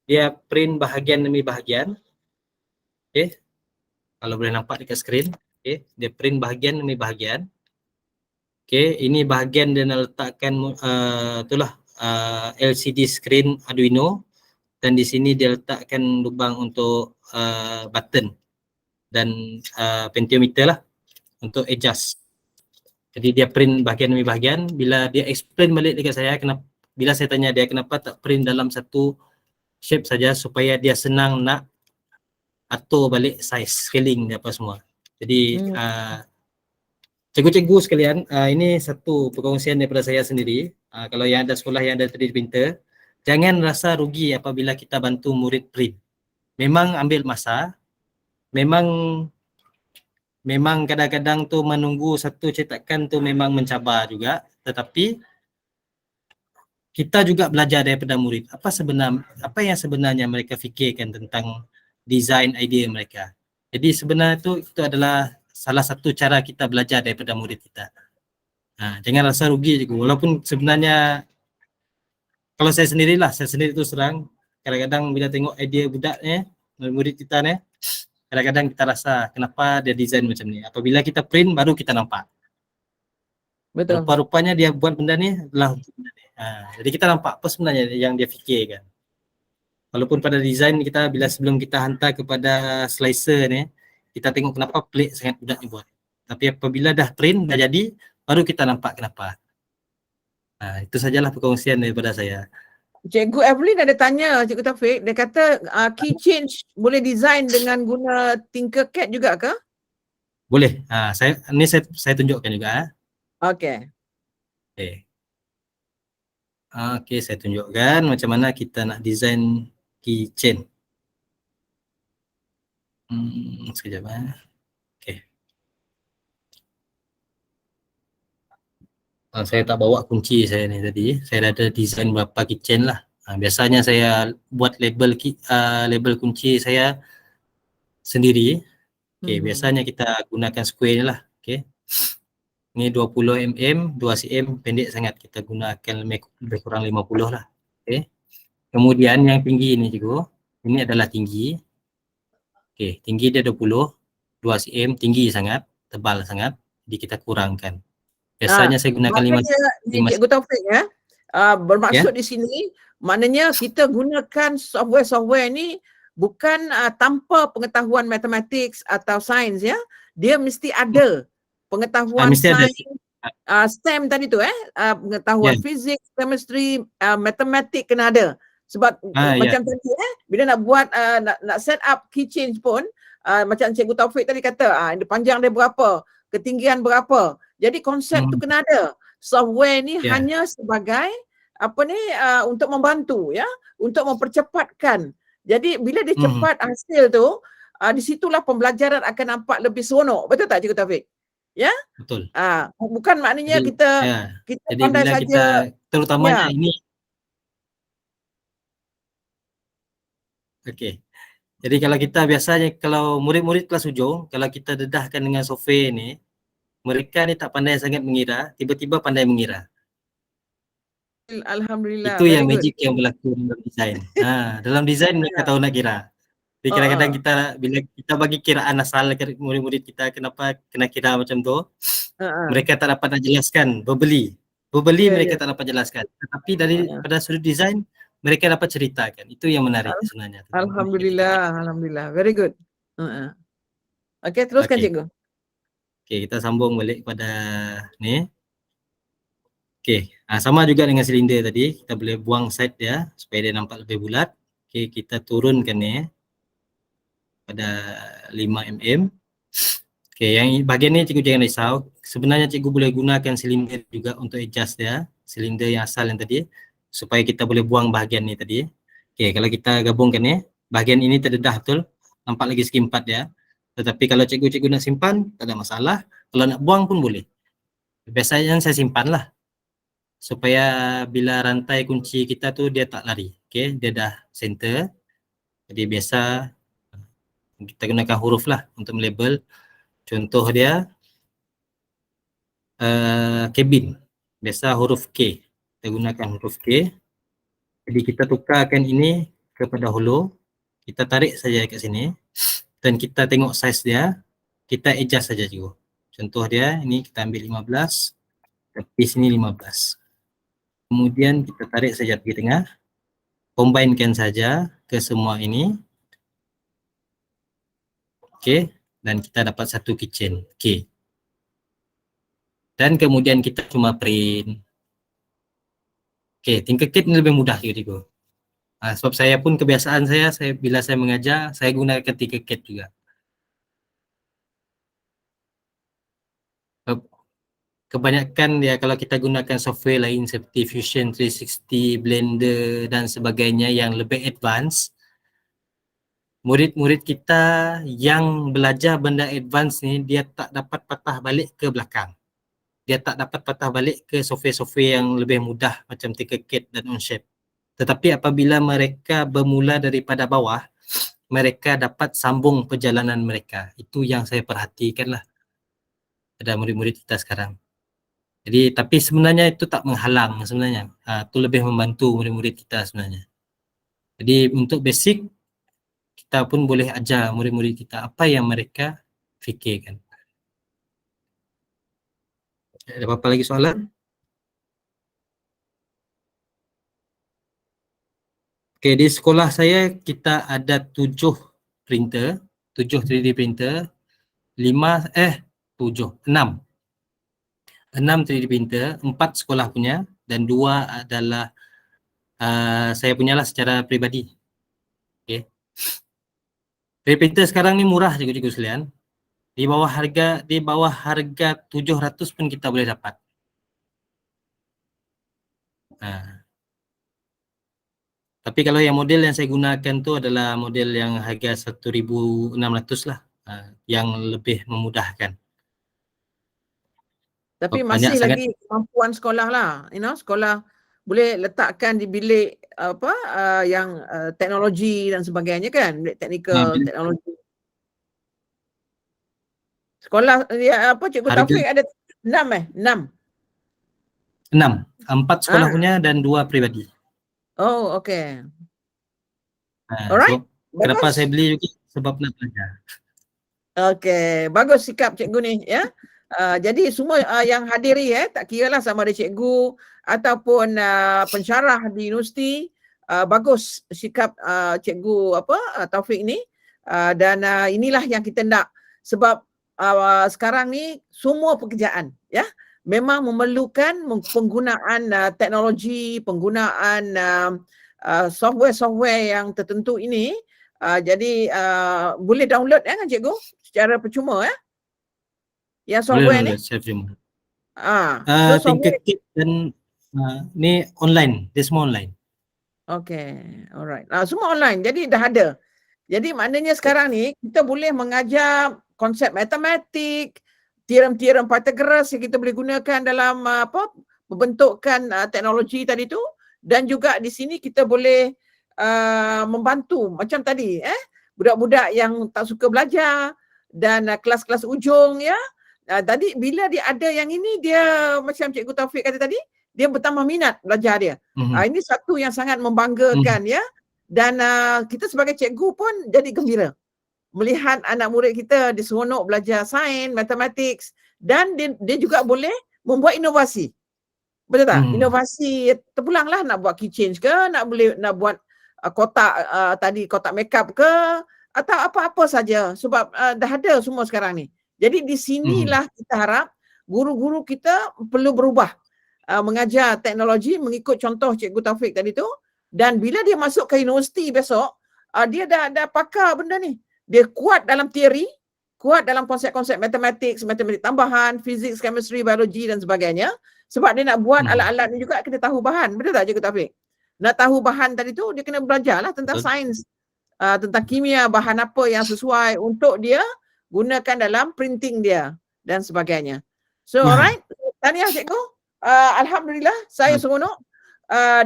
dia print bahagian demi bahagian. Okey, kalau boleh nampak dekat skrin. Okey, dia print bahagian demi bahagian. Okey, ini bahagian dia nak letakkan LCD screen Arduino, dan di sini dia letakkan lubang untuk button dan pentiometer lah untuk adjust. Jadi dia print bahagian demi bahagian. Bila dia explain balik dekat saya, bila saya tanya dia kenapa tak print dalam satu shape saja supaya dia senang nak atur balik size, scaling dia apa semua. Jadi cikgu-cikgu sekalian, ini satu perkongsian daripada saya sendiri. Kalau yang ada sekolah yang ada 3D printer, jangan rasa rugi apabila kita bantu murid print. Memang ambil masa, memang kadang-kadang tu menunggu satu cetakan tu memang mencabar juga, tetapi kita juga belajar daripada murid apa yang sebenarnya mereka fikirkan tentang design idea mereka. Jadi sebenarnya itu adalah salah satu cara kita belajar daripada murid kita. Jangan rasa rugi juga, walaupun sebenarnya kalau saya sendiri tu serang, kadang-kadang bila tengok idea budak ni, murid kita ni, kadang-kadang kita rasa kenapa dia design macam ni. Apabila kita print baru kita nampak. Betul. Rupa-rupanya dia buat benda ni adalah untuk benda ni. Jadi kita nampak apa sebenarnya yang dia fikirkan. Walaupun pada design kita bila sebelum kita hantar kepada slicer ni, kita tengok kenapa pelik sangat budak ni buat. Tapi apabila dah print, dah jadi, baru kita nampak kenapa. Itu sajalah perkongsian daripada saya. Cikgu Evelyn ada tanya Cikgu Taufik, dia kata key change boleh design dengan guna Tinkercad juga ke? Boleh. Saya tunjukkan juga. Okey. Okey, saya tunjukkan macam mana kita nak design keychain. Sekejap. Okey. Saya tak bawa kunci saya ni tadi. Saya dah ada design berapa keychain lah. Biasanya saya buat label kunci saya sendiri. Okey, biasanya kita gunakan square ni lah. Okey. Ni 20 mm, 2 cm, pendek sangat. Kita gunakan lebih kurang 50 lah. Okey. Kemudian yang tinggi ni cikgu, ini adalah tinggi. Okey, tinggi dia 20, 2 cm, tinggi sangat, tebal sangat. Jadi kita kurangkan. Biasanya saya gunakan 5 cm. Cikgu Taufik bermaksud di sini, maknanya kita gunakan software ni bukan tanpa pengetahuan matematik atau sains ya. Dia mesti ada pengetahuan sains, STEM tadi tu pengetahuan fizik, chemistry, matematik kena ada. Sebab macam tadi bila nak buat nak set up key change pun macam Cikgu Taufik tadi kata panjang dia berapa, ketinggian berapa. Jadi konsep tu kena ada. Software ni hanya sebagai untuk membantu ya, untuk mempercepatkan. Jadi bila dia cepat hasil tu, di situlah pembelajaran akan nampak lebih seronok. Betul tak Cikgu Taufik? Ya? Betul. Bukan maknanya jadi, kita jadi pandai bila saja. kita terutamanya ini. Okey. Jadi kalau kita biasanya kalau murid-murid kelas hujung, kalau kita dedahkan dengan software ni, mereka ni tak pandai sangat mengira, tiba-tiba pandai mengira. Alhamdulillah. Itu yang magic yang berlaku dalam design. Dalam design mereka tahu nak kira. Jadi kadang-kadang kita bila kita bagi kiraan asal ke murid-murid kita kenapa kena kira macam tu, mereka tak dapat nak jelaskan verbally. Mereka tak dapat jelaskan. Tetapi pada sudut design mereka dapat ceritakan. Itu yang menarik sebenarnya. Alhamdulillah. Very good. Okey, teruskan cikgu. Okey, kita sambung balik pada ni. Okey, sama juga dengan silinder tadi, kita boleh buang side dia supaya dia nampak lebih bulat. Okey, kita turunkan ni pada 5 mm. Okey, yang bahagian ni cikgu jangan risau. Sebenarnya cikgu boleh gunakan silinder juga untuk adjust dia, silinder yang asal yang tadi, supaya kita boleh buang bahagian ni tadi. Okey, kalau kita gabungkan ni, bahagian ini terdedah betul, nampak lagi segi 4 dia. Tetapi kalau cikgu nak simpan, tak ada masalah. Kalau nak buang pun boleh. Biasanya saya simpan lah, supaya bila rantai kunci kita tu dia tak lari. Okey, dia dah center. Jadi biasa kita gunakan huruf lah untuk melabel. Contoh dia cabin. Biasa huruf K. Kita gunakan huruf K. Jadi kita tukarkan ini kepada holo. Kita tarik saja kat sini. Dan kita tengok size dia. Kita adjust saja juga. Contoh dia ini kita ambil 15. Tapi sini 15. Kemudian kita tarik saja pergi tengah. Combinekan saja ke semua ini. Okey. Dan kita dapat satu keychain K. Dan kemudian kita cuma print. Okey, Tinkercad ni lebih mudah cikgu. Sebab saya pun kebiasaan saya bila saya mengajar, saya gunakan Tinkercad juga. Kebanyakan dia kalau kita gunakan software lain seperti Fusion 360, Blender dan sebagainya yang lebih advance, murid-murid kita yang belajar benda advance ni dia tak dapat patah balik ke belakang. Dia tak dapat patah balik ke software-software yang lebih mudah macam Tinkercad dan Onshape. Tetapi apabila mereka bermula daripada bawah, mereka dapat sambung perjalanan mereka. Itu yang saya perhatikan lah pada murid-murid kita sekarang. Jadi tapi sebenarnya itu tak menghalang sebenarnya. Itu lebih membantu murid-murid kita sebenarnya. Jadi untuk basic kita pun boleh ajar murid-murid kita apa yang mereka fikirkan. Ada apa-apa lagi soalan? Okay, di sekolah saya kita ada 7 printer, 7 3D printer, 6 3D printer, 4 sekolah punya dan 2 adalah saya punyalah secara peribadi. Okay. 3D printer sekarang ni murah cikgu-cikgu sekalian. Di bawah harga 700 pun kita boleh dapat. Tapi kalau yang model yang saya gunakan tu adalah model yang harga 1,600 lah, yang lebih memudahkan. Tapi Banyak masih sangat. lagi kemampuan sekolah lah, sekolah boleh letakkan di bilik yang teknologi dan sebagainya kan, bilik teknikal, teknologi. Sekolah Cikgu Taufik ada 6? 4 sekolah punya dan 2 peribadi. Oh, okey. Alright. So, kenapa saya beli juga sebab nak belajar. Okey, bagus sikap cikgu ni ya. Jadi semua yang hadiri tak kiralah sama ada cikgu ataupun pensyarah di universiti, bagus sikap cikgu Taufik ni, dan inilah yang kita nak, sebab sekarang ni semua pekerjaan ya memang memerlukan penggunaan teknologi, penggunaan software-software yang tertentu ini. Jadi boleh download kan cikgu secara percuma ya? Yang software ni? Software dan ni online, dia semua online. Okay, alright. Semua online, jadi dah ada. Jadi maknanya sekarang ni kita boleh mengajar konsep matematik, teorem-teorem Pythagoras yang kita boleh gunakan dalam pembentukan teknologi tadi tu, dan juga di sini kita boleh membantu macam tadi budak-budak yang tak suka belajar dan kelas-kelas ujung ya. Tadi bila dia ada yang ini, dia macam Cikgu Taufik kata tadi, dia bertambah minat belajar dia. Ini satu yang sangat membanggakan ya. Dan kita sebagai cikgu pun jadi gembira melihat anak murid kita diseronok belajar sains, matematik, dan dia juga boleh membuat inovasi. Betul tak? Inovasi terpulanglah, nak buat keychain ke, nak buat kotak kotak makeup ke, atau apa-apa saja, sebab dah ada semua sekarang ni. Jadi di sinilah kita harap guru-guru kita perlu berubah, mengajar teknologi mengikut contoh Cikgu Taufik tadi tu, dan bila dia masuk ke universiti besok, dia dah pakar benda ni. Dia kuat dalam teori, kuat dalam konsep-konsep matematik tambahan, fizik, chemistry, biologi dan sebagainya. Sebab dia nak buat alat-alat ni juga kena tahu bahan. Betul tak Cikgu Taufik? Nak tahu bahan tadi tu, dia kena belajarlah tentang sains, tentang kimia, bahan apa yang sesuai untuk dia gunakan dalam printing dia dan sebagainya. So alright, tahniah cikgu. Alhamdulillah saya seronok,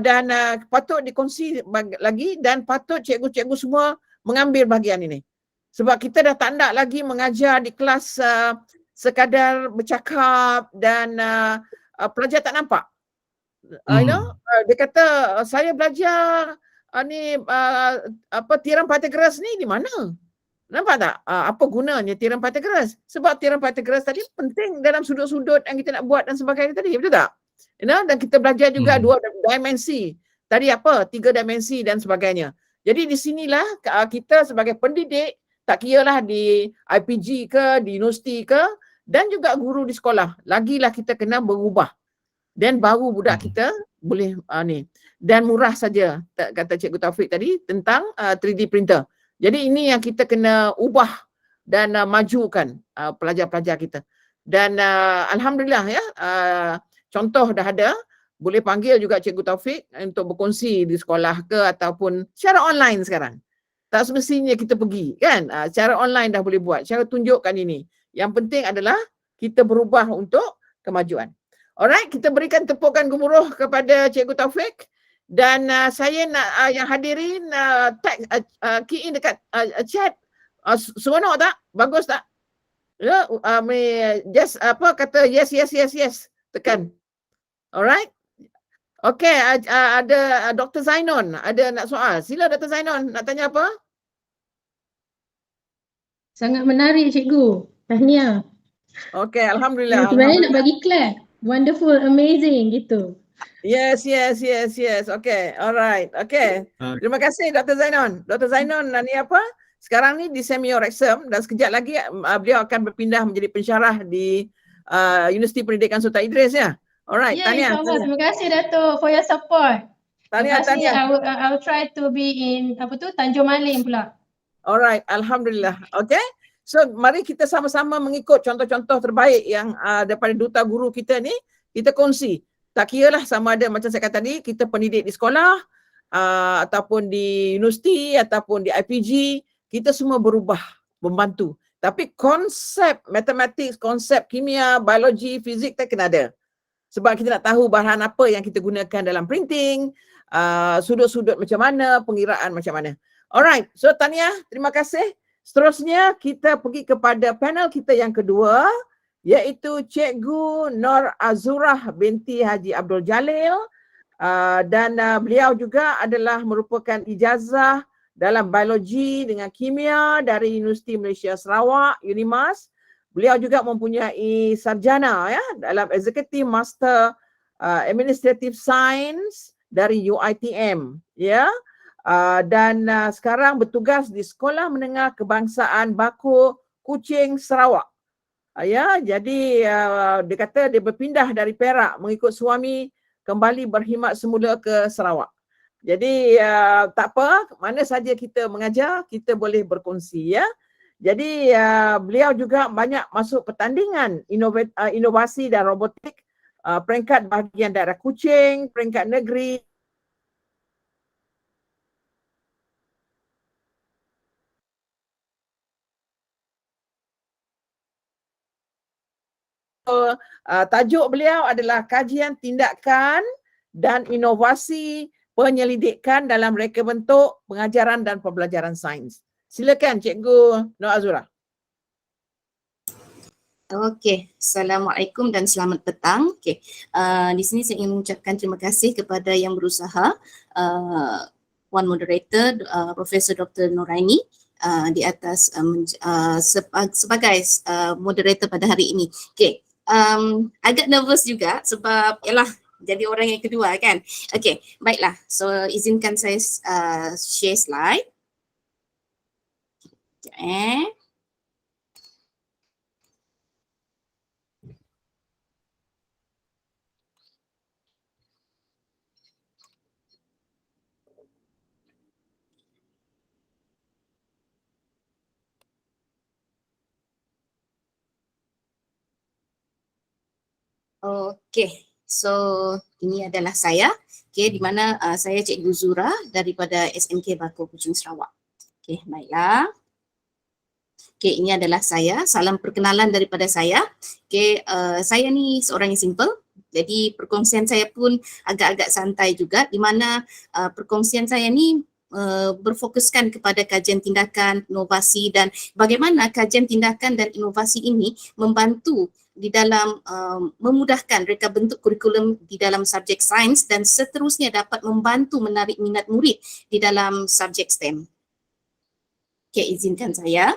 dan patut dikongsi lagi, dan patut cikgu-cikgu semua mengambil bahagian ini. Sebab kita dah tak nak lagi mengajar di kelas sekadar bercakap dan pelajar tak nampak. Dia kata saya belajar teorem Pythagoras ni di mana? Nampak tak? Apa gunanya teorem Pythagoras? Sebab teorem Pythagoras tadi penting dalam sudut-sudut yang kita nak buat dan sebagainya tadi, betul tak? Dan kita belajar juga 2 dimensi. Tadi 3 dimensi dan sebagainya. Jadi di sinilah kita sebagai pendidik, tak kiralah di IPG ke, di universiti ke, dan juga guru di sekolah, lagilah kita kena berubah. Dan baru budak kita boleh dan murah saja, kata Cikgu Taufik tadi tentang 3D printer. Jadi ini yang kita kena ubah dan majukan pelajar-pelajar kita. Dan alhamdulillah ya, contoh dah ada, boleh panggil juga Cikgu Taufik untuk berkongsi di sekolah ke ataupun secara online sekarang. Tak semestinya kita pergi kan, secara online dah boleh buat, cara tunjukkan ini. Yang penting adalah kita berubah untuk kemajuan. Alright, kita berikan tepukan gemuruh kepada Cikgu Taufik, dan saya nak yang hadirin key in dekat chat, seronok tak? Bagus tak? Just kata yes, tekan. Alright. Okay, ada Dr. Zainon ada nak soal. Sila Dr. Zainon, nak tanya apa? Sangat menarik cikgu. Tahniah. Okey, alhamdulillah. Sebenarnya nak Alhamdulillah. bagi clap. Wonderful, amazing gitu. Yes. Okey, alright. Okey. Ah. Terima kasih Dr. Zainon. Dr. Zainon ni apa? Sekarang ni di Semioreksem dan sekejap lagi beliau akan berpindah menjadi pensyarah di Universiti Pendidikan Sultan Idris ya. Alright, Ya, tahniah. insyaAllah. Terima kasih Dato' for your support. Terima kasih. Tahniah. I will try to be in Tanjung Malim pula. Alright, alhamdulillah. Okay. So mari kita sama-sama mengikut contoh-contoh terbaik yang daripada duta guru kita ni, kita kongsi. Tak kira lah sama ada macam saya kata tadi, kita pendidik di sekolah ataupun di universiti ataupun di IPG, kita semua berubah, membantu. Tapi konsep matematik, konsep kimia, biologi, fizik kita kena ada. Sebab kita nak tahu bahan apa yang kita gunakan dalam printing, sudut-sudut macam mana, pengiraan macam mana. Alright, so tahniah, terima kasih. Seterusnya kita pergi kepada panel kita yang kedua, iaitu Cikgu Nur Azurah binti Haji Abdul Jalil, dan beliau juga adalah merupakan ijazah dalam biologi dengan kimia dari Universiti Malaysia Sarawak, UNIMAS. Beliau juga mempunyai sarjana ya dalam Executive Master Administrative Science dari UiTM ya. Dan sekarang bertugas di Sekolah Menengah Kebangsaan Bakur Kuching Sarawak. Ya, jadi dia kata dia berpindah dari Perak mengikut suami kembali berkhidmat semula ke Sarawak. Jadi tak apa, mana saja kita mengajar, kita boleh berkongsi ya. Jadi beliau juga banyak masuk pertandingan inovasi dan robotik peringkat bahagian daerah Kuching, peringkat negeri, tajuk beliau adalah kajian tindakan dan inovasi penyelidikan dalam reka bentuk pengajaran dan pembelajaran sains. Silakan Cikgu Nur Azurah. Okey, Assalamualaikum dan selamat petang. Okey, di sini saya ingin mengucapkan terima kasih kepada yang berusaha, Puan Moderator, Profesor Dr. Noraini, di atas sebagai moderator pada hari ini. Okey, agak nervous juga sebab yalah jadi orang yang kedua kan. Okey, baiklah. So izinkan saya share slide. Okey, so ini adalah saya, di mana saya Cikgu Zura daripada SMK Bakur Kuching Sarawak. Okey, baiklah. Okey, ini adalah saya. Salam perkenalan daripada saya. Okey, saya ni seorang yang simple. Jadi perkongsian saya pun agak-agak santai juga, di mana perkongsian saya ni berfokuskan kepada kajian tindakan, inovasi dan bagaimana kajian tindakan dan inovasi ini membantu di dalam memudahkan reka bentuk kurikulum di dalam subjek sains dan seterusnya dapat membantu menarik minat murid di dalam subjek STEM. Okey, izinkan saya.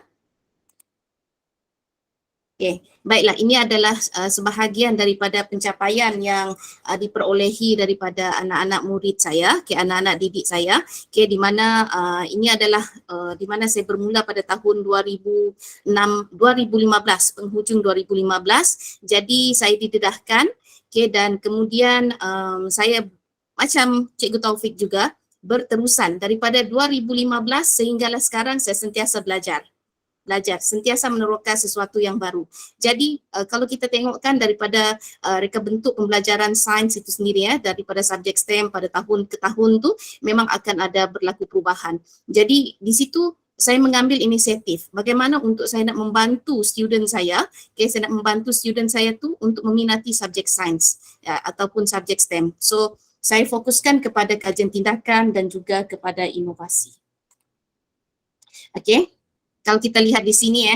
Okey, baiklah, ini adalah sebahagian daripada pencapaian yang diperolehi daripada anak-anak murid saya, anak-anak didik saya, di mana ini adalah di mana saya bermula pada tahun 2015, penghujung 2015. Jadi saya didedahkan, dan kemudian saya macam Cikgu Taufik juga berterusan daripada 2015 sehinggalah sekarang saya sentiasa belajar, sentiasa meneroka sesuatu yang baru. Jadi kalau kita tengokkan daripada reka bentuk pembelajaran sains itu sendiri daripada subjek STEM pada tahun ke tahun tu memang akan ada berlaku perubahan. Jadi di situ saya mengambil inisiatif bagaimana untuk saya nak membantu student saya, saya nak membantu student saya tu untuk meminati subjek sains ataupun subjek STEM. So saya fokuskan kepada kajian tindakan dan juga kepada inovasi. Okey. Kalau kita lihat di sini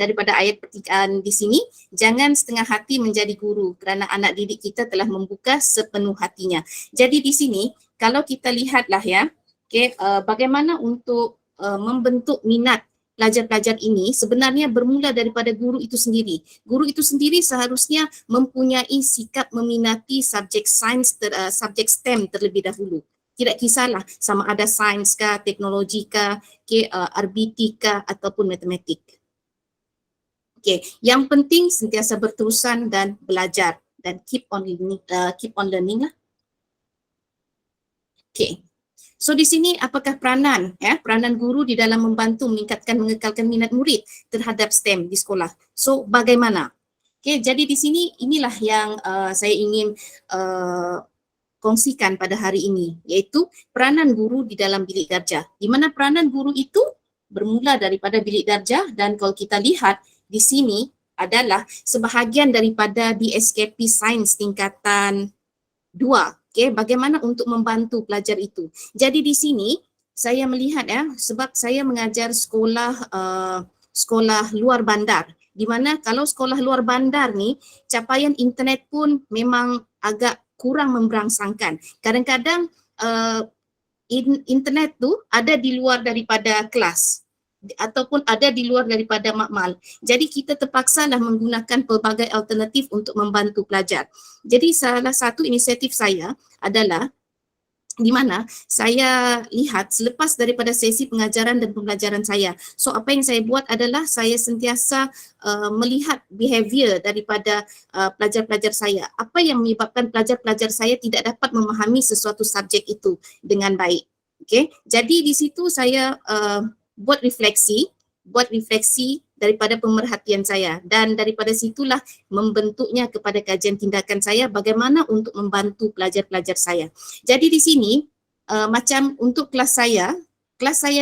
daripada ayat pertigaan di sini, jangan setengah hati menjadi guru kerana anak didik kita telah membuka sepenuh hatinya. Jadi di sini kalau kita lihatlah bagaimana untuk membentuk minat pelajar-pelajar ini sebenarnya bermula daripada guru itu sendiri. Guru itu sendiri seharusnya mempunyai sikap meminati subjek sains, subjek STEM terlebih dahulu. Tidak kisahlah sama ada sains kah, teknologi kah, RBT kah ataupun matematik. Okey, yang penting sentiasa berterusan dan belajar dan keep on learning lah. Okey. So di sini apakah peranan peranan guru di dalam membantu meningkatkan mengekalkan minat murid terhadap STEM di sekolah. So bagaimana? Okey, jadi di sini inilah yang saya ingin kongsikan pada hari ini, iaitu peranan guru di dalam bilik darjah. Di mana peranan guru itu bermula daripada bilik darjah, dan kalau kita lihat di sini adalah sebahagian daripada DSKP Sains tingkatan 2. Okay, bagaimana untuk membantu pelajar itu. Jadi di sini saya melihat sebab saya mengajar sekolah luar bandar, di mana kalau sekolah luar bandar ni capaian internet pun memang agak kurang memberangsangkan. Kadang-kadang internet tu ada di luar daripada kelas ataupun ada di luar daripada makmal. Jadi kita terpaksalah menggunakan pelbagai alternatif untuk membantu pelajar. Jadi salah satu inisiatif saya adalah di mana saya lihat selepas daripada sesi pengajaran dan pembelajaran saya. So apa yang saya buat adalah saya sentiasa melihat behavior daripada pelajar-pelajar saya. Apa yang menyebabkan pelajar-pelajar saya tidak dapat memahami sesuatu subjek itu dengan baik. Okay? Jadi di situ saya buat refleksi daripada pemerhatian saya, dan daripada situlah membentuknya kepada kajian tindakan saya bagaimana untuk membantu pelajar-pelajar saya. Jadi di sini macam untuk kelas saya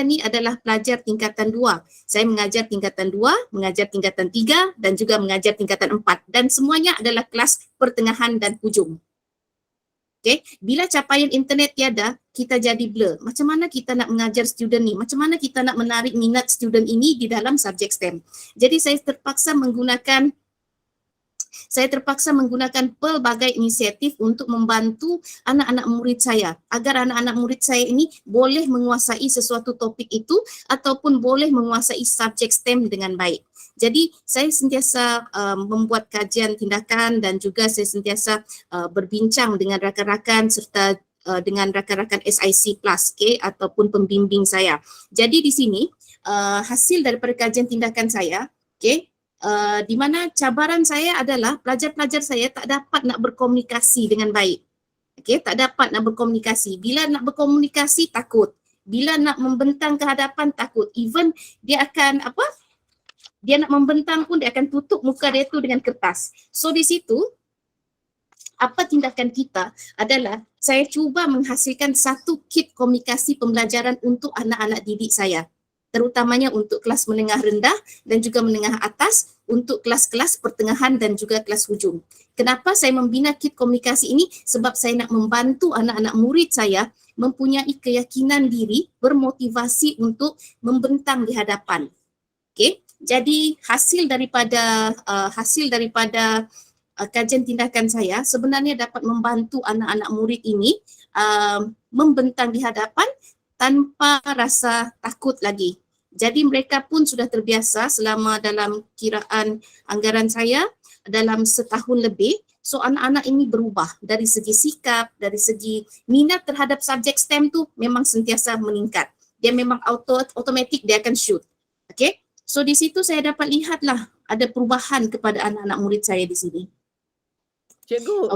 ni adalah pelajar tingkatan 2. Saya mengajar tingkatan 2, mengajar tingkatan 3 dan juga mengajar tingkatan 4, dan semuanya adalah kelas pertengahan dan hujung. Okay. Bila capaian internet tiada, kita jadi blur. Macam mana kita nak mengajar student ni? Macam mana kita nak menarik minat student ini di dalam subjek STEM? Jadi saya terpaksa menggunakan pelbagai inisiatif untuk membantu anak-anak murid saya agar anak-anak murid saya ini boleh menguasai sesuatu topik itu ataupun boleh menguasai subjek STEM dengan baik. Jadi saya sentiasa membuat kajian tindakan dan juga saya sentiasa berbincang dengan rakan-rakan serta dengan rakan-rakan SIC Plus ataupun pembimbing saya. Jadi di sini hasil daripada kajian tindakan saya, di mana cabaran saya adalah pelajar-pelajar saya tak dapat nak berkomunikasi dengan baik. Tak dapat nak berkomunikasi. Bila nak berkomunikasi takut. Bila nak membentang ke hadapan takut. Even dia akan dia nak membentang pun dia akan tutup muka dia tu dengan kertas. So di situ apa tindakan kita adalah saya cuba menghasilkan satu kit komunikasi pembelajaran untuk anak-anak didik saya. Terutamanya untuk kelas menengah rendah dan juga menengah atas, untuk kelas-kelas pertengahan dan juga kelas hujung. Kenapa saya membina kit komunikasi ini? Sebab saya nak membantu anak-anak murid saya mempunyai keyakinan diri, bermotivasi untuk membentang di hadapan. Jadi hasil daripada kajian tindakan saya sebenarnya dapat membantu anak-anak murid ini membentang di hadapan tanpa rasa takut lagi. Jadi mereka pun sudah terbiasa selama dalam kiraan anggaran saya dalam setahun lebih. So anak-anak ini berubah dari segi sikap, dari segi minat terhadap subjek STEM tu memang sentiasa meningkat. Dia memang automatik dia akan shoot. Okay? So di situ saya dapat lihatlah ada perubahan kepada anak-anak murid saya di sini. Cikgu,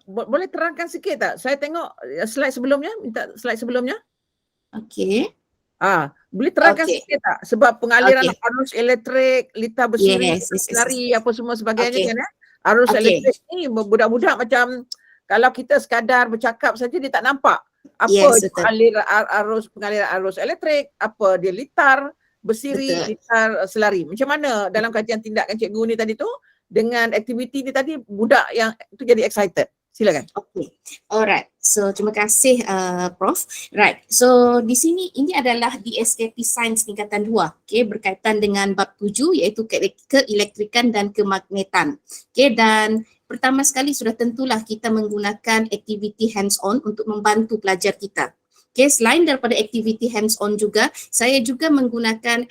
boleh terangkan sikit tak? Saya tengok slide sebelumnya, minta slide sebelumnya. Okey. Boleh terangkan sikit tak? Sebab pengaliran arus elektrik, litar bersiri, lari apa semua sebagainya kan. Arus elektrik ni budak-budak macam kalau kita sekadar bercakap saja dia tak nampak. Apa pengaliran arus elektrik, apa dia litar bersiri, litar selari. Macam mana dalam kajian tindakan cikgu ni tadi tu dengan aktiviti ni tadi budak yang tu jadi excited? Silakan. Okay. Alright. So terima kasih Prof. Right. So di sini ini adalah DSKP Sains tingkatan 2. Berkaitan dengan bab 7 iaitu keelektrikan dan kemagnetan. Dan pertama sekali sudah tentulah kita menggunakan aktiviti hands on untuk membantu pelajar kita. Okay, selain daripada aktiviti hands-on juga, saya juga menggunakan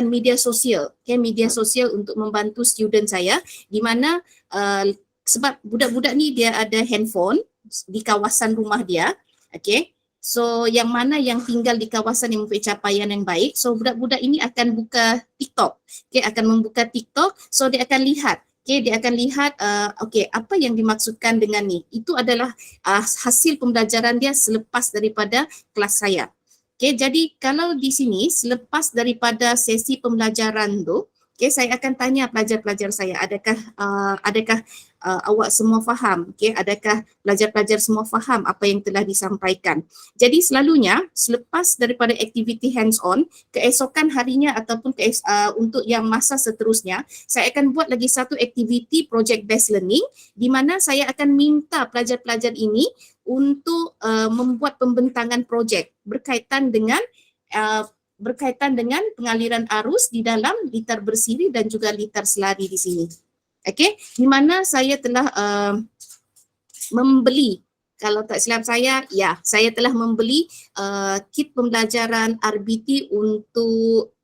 media sosial, okay, media sosial untuk membantu student saya, di mana sebab budak-budak ni dia ada handphone di kawasan rumah dia, okay. So yang mana yang tinggal di kawasan yang mempunyai capaian yang baik, so budak-budak ini akan buka TikTok, okay, akan membuka TikTok, so dia akan lihat, okay, dia akan lihat okay, apa yang dimaksudkan dengan ni. Itu adalah hasil pembelajaran dia selepas daripada kelas saya. Okay, jadi kalau di sini selepas daripada sesi pembelajaran tu, okay, saya akan tanya pelajar-pelajar saya, adakah awak semua faham? Okay, adakah pelajar-pelajar semua faham apa yang telah disampaikan? Jadi selalunya selepas daripada aktiviti hands-on, keesokan harinya ataupun untuk yang masa seterusnya, saya akan buat lagi satu aktiviti project based learning, di mana saya akan minta pelajar-pelajar ini untuk membuat pembentangan projek berkaitan dengan pengaliran arus di dalam litar bersiri dan juga litar selari di sini. Okey, di mana saya telah membeli, kalau tak silap saya, ya, saya telah membeli kit pembelajaran RBT untuk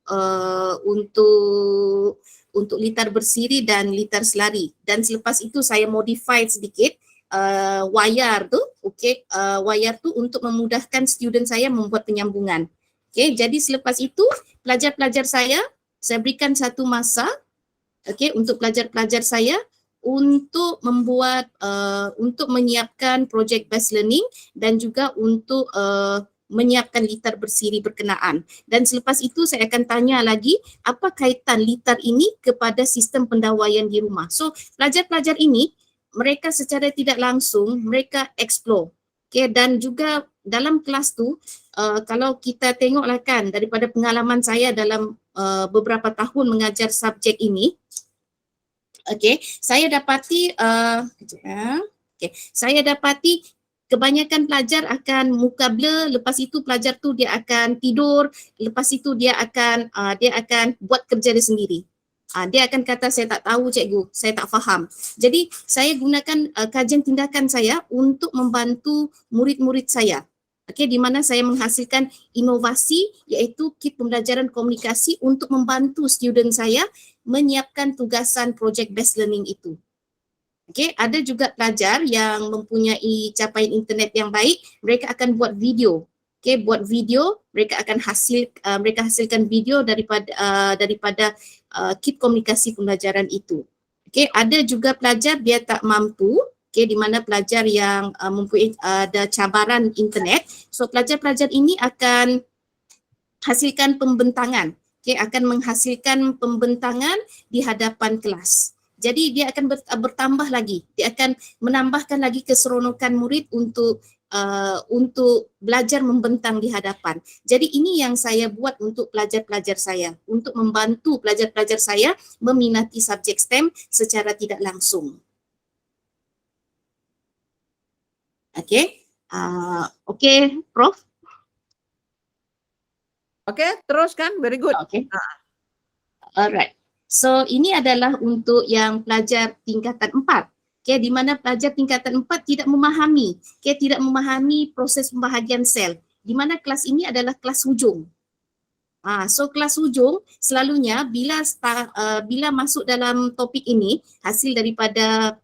litar bersiri dan litar selari, dan selepas itu saya modify sedikit wayar tu, okey, wayar tu untuk memudahkan student saya membuat penyambungan. Okey, jadi selepas itu pelajar-pelajar saya berikan satu masa, okey, untuk pelajar-pelajar saya untuk membuat untuk menyiapkan project based learning dan juga untuk menyiapkan litar bersiri berkenaan. Dan selepas itu saya akan tanya lagi apa kaitan litar ini kepada sistem pendawaian di rumah. So pelajar-pelajar ini mereka secara tidak langsung mereka explore. Okay, dan juga dalam kelas tu kalau kita tengoklah kan daripada pengalaman saya dalam beberapa tahun mengajar subjek ini, okay, saya dapati saya dapati kebanyakan pelajar akan muka blur, lepas itu pelajar tu dia akan tidur, lepas itu dia akan buat kerja dia sendiri. Dia akan kata, saya tak tahu cikgu, saya tak faham. Jadi saya gunakan kajian tindakan saya untuk membantu murid-murid saya. Okay, di mana saya menghasilkan inovasi iaitu kit pembelajaran komunikasi untuk membantu student saya menyiapkan tugasan project based learning itu. Okay, ada juga pelajar yang mempunyai capaian internet yang baik, mereka akan buat video. Okay, buat video, mereka akan hasilkan video daripada kit komunikasi pembelajaran itu. Okay, ada juga pelajar dia tak mampu, okay, di mana pelajar yang mempunyai ada cabaran internet, so pelajar-pelajar ini akan hasilkan pembentangan, okay, akan menghasilkan pembentangan di hadapan kelas. Jadi dia akan bertambah lagi, dia akan menambahkan lagi keseronokan murid untuk belajar membentang di hadapan. Jadi ini yang saya buat untuk pelajar-pelajar saya, untuk membantu pelajar-pelajar saya meminati subjek STEM secara tidak langsung. Okey, okey, Prof. Okey, teruskan. Very good. Okey. Alright. So ini adalah untuk yang pelajar tingkatan 4. Okay, di mana pelajar tingkatan 4 tidak memahami, tidak memahami proses pembahagian sel, di mana kelas ini adalah kelas hujung. So kelas hujung selalunya bila masuk dalam topik ini, hasil daripada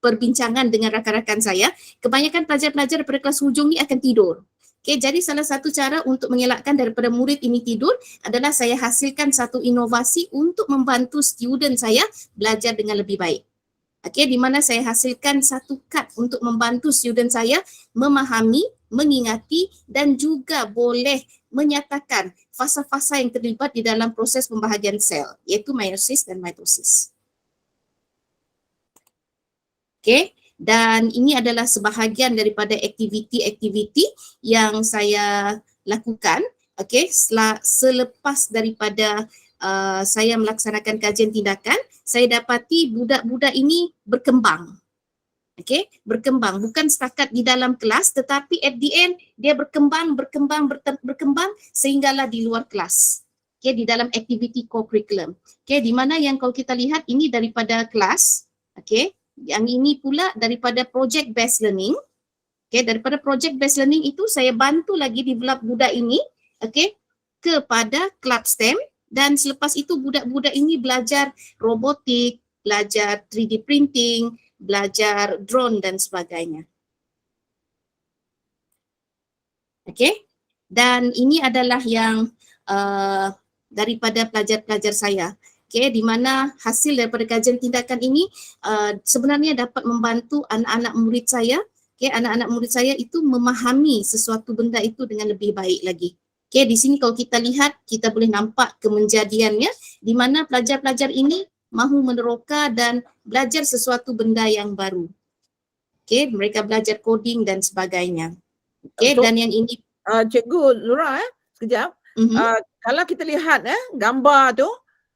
perbincangan dengan rakan-rakan saya, kebanyakan pelajar-pelajar daripada kelas hujung ni akan tidur. Okay, jadi salah satu cara untuk mengelakkan daripada murid ini tidur adalah saya hasilkan satu inovasi untuk membantu student saya belajar dengan lebih baik. Okay, di mana saya hasilkan satu kad untuk membantu student saya memahami, mengingati dan juga boleh menyatakan fasa-fasa yang terlibat di dalam proses pembahagian sel, iaitu meiosis dan mitosis. Okay, dan ini adalah sebahagian daripada aktiviti-aktiviti yang saya lakukan, okay, selepas daripada saya melaksanakan kajian tindakan, saya dapati budak-budak ini berkembang. Okay, berkembang bukan setakat di dalam kelas tetapi at the end dia berkembang sehinggalah di luar kelas. Okay, di dalam aktiviti co-curriculum. Okay, di mana yang kalau kita lihat ini daripada kelas, okay, yang ini pula daripada project based learning. Okay, daripada project based learning itu saya bantu lagi develop budak ini, okay, kepada club STEM, dan selepas itu budak-budak ini belajar robotik, belajar 3D printing, belajar drone dan sebagainya. Okay, dan ini adalah yang daripada pelajar-pelajar saya. Okay, di mana hasil daripada kajian tindakan ini sebenarnya dapat membantu anak-anak murid saya. Okay, anak-anak murid saya itu memahami sesuatu benda itu dengan lebih baik lagi. Okay, di sini kalau kita lihat, kita boleh nampak kemenjadiannya di mana pelajar-pelajar ini mahu meneroka dan belajar sesuatu benda yang baru. Okay, mereka belajar coding dan sebagainya. Okay, So, dan yang ini Cikgu Lura, sekejap. Kalau kita lihat gambar tu,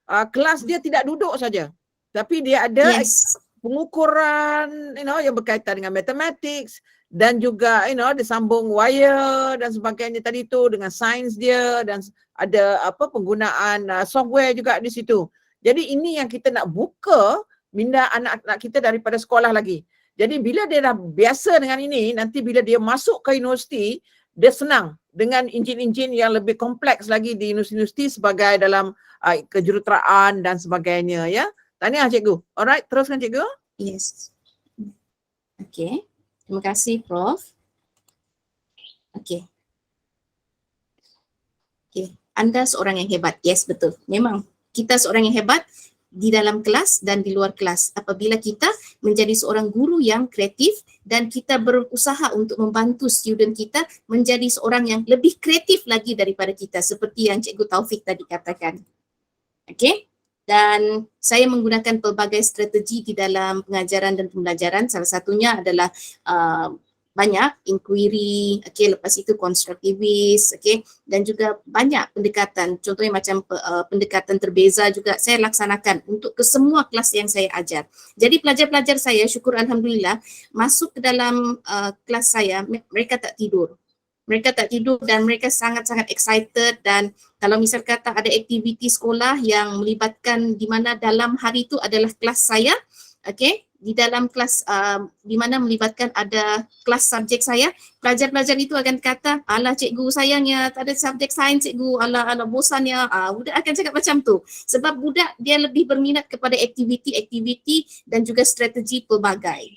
kelas dia tidak duduk saja, tapi dia ada yes, pengukuran yang berkaitan dengan mathematics, dan juga dia sambung wire dan sebagainya tadi tu dengan sains dia, dan ada penggunaan software juga di situ. Jadi ini yang kita nak buka minda anak-anak kita daripada sekolah lagi. Jadi bila dia dah biasa dengan ini, nanti bila dia masuk ke universiti, dia senang dengan enjin-enjin yang lebih kompleks lagi di universiti sebagai dalam kejuruteraan dan sebagainya, ya. Tahniah cikgu. Alright, teruskan cikgu. yes. Okay, terima kasih Prof. Okay. Okay, Anda seorang yang hebat. Yes, betul. Memang kita seorang yang hebat di dalam kelas dan di luar kelas apabila kita menjadi seorang guru yang kreatif dan kita berusaha untuk membantu student kita menjadi seorang yang lebih kreatif lagi daripada kita, seperti yang Cikgu Taufik tadi katakan. Okay, dan saya menggunakan pelbagai strategi di dalam pengajaran dan pembelajaran. Salah satunya adalah banyak inquiry, okay, lepas itu constructivist, okay, dan juga banyak pendekatan. Contohnya macam pendekatan terbeza juga saya laksanakan untuk ke semua kelas yang saya ajar. Jadi pelajar-pelajar saya, syukur alhamdulillah, masuk ke dalam kelas saya, mereka tak tidur. Mereka tak tidur dan mereka sangat-sangat excited, dan kalau misal kata ada aktiviti sekolah yang melibatkan di mana dalam hari itu adalah kelas saya, okay, di dalam kelas di mana melibatkan ada kelas subjek saya, pelajar-pelajar itu akan kata, alah cikgu sayangnya tak ada subjek sains cikgu, alah bosannya. Budak akan cakap macam tu. Sebab budak dia lebih berminat kepada aktiviti-aktiviti dan juga strategi pelbagai.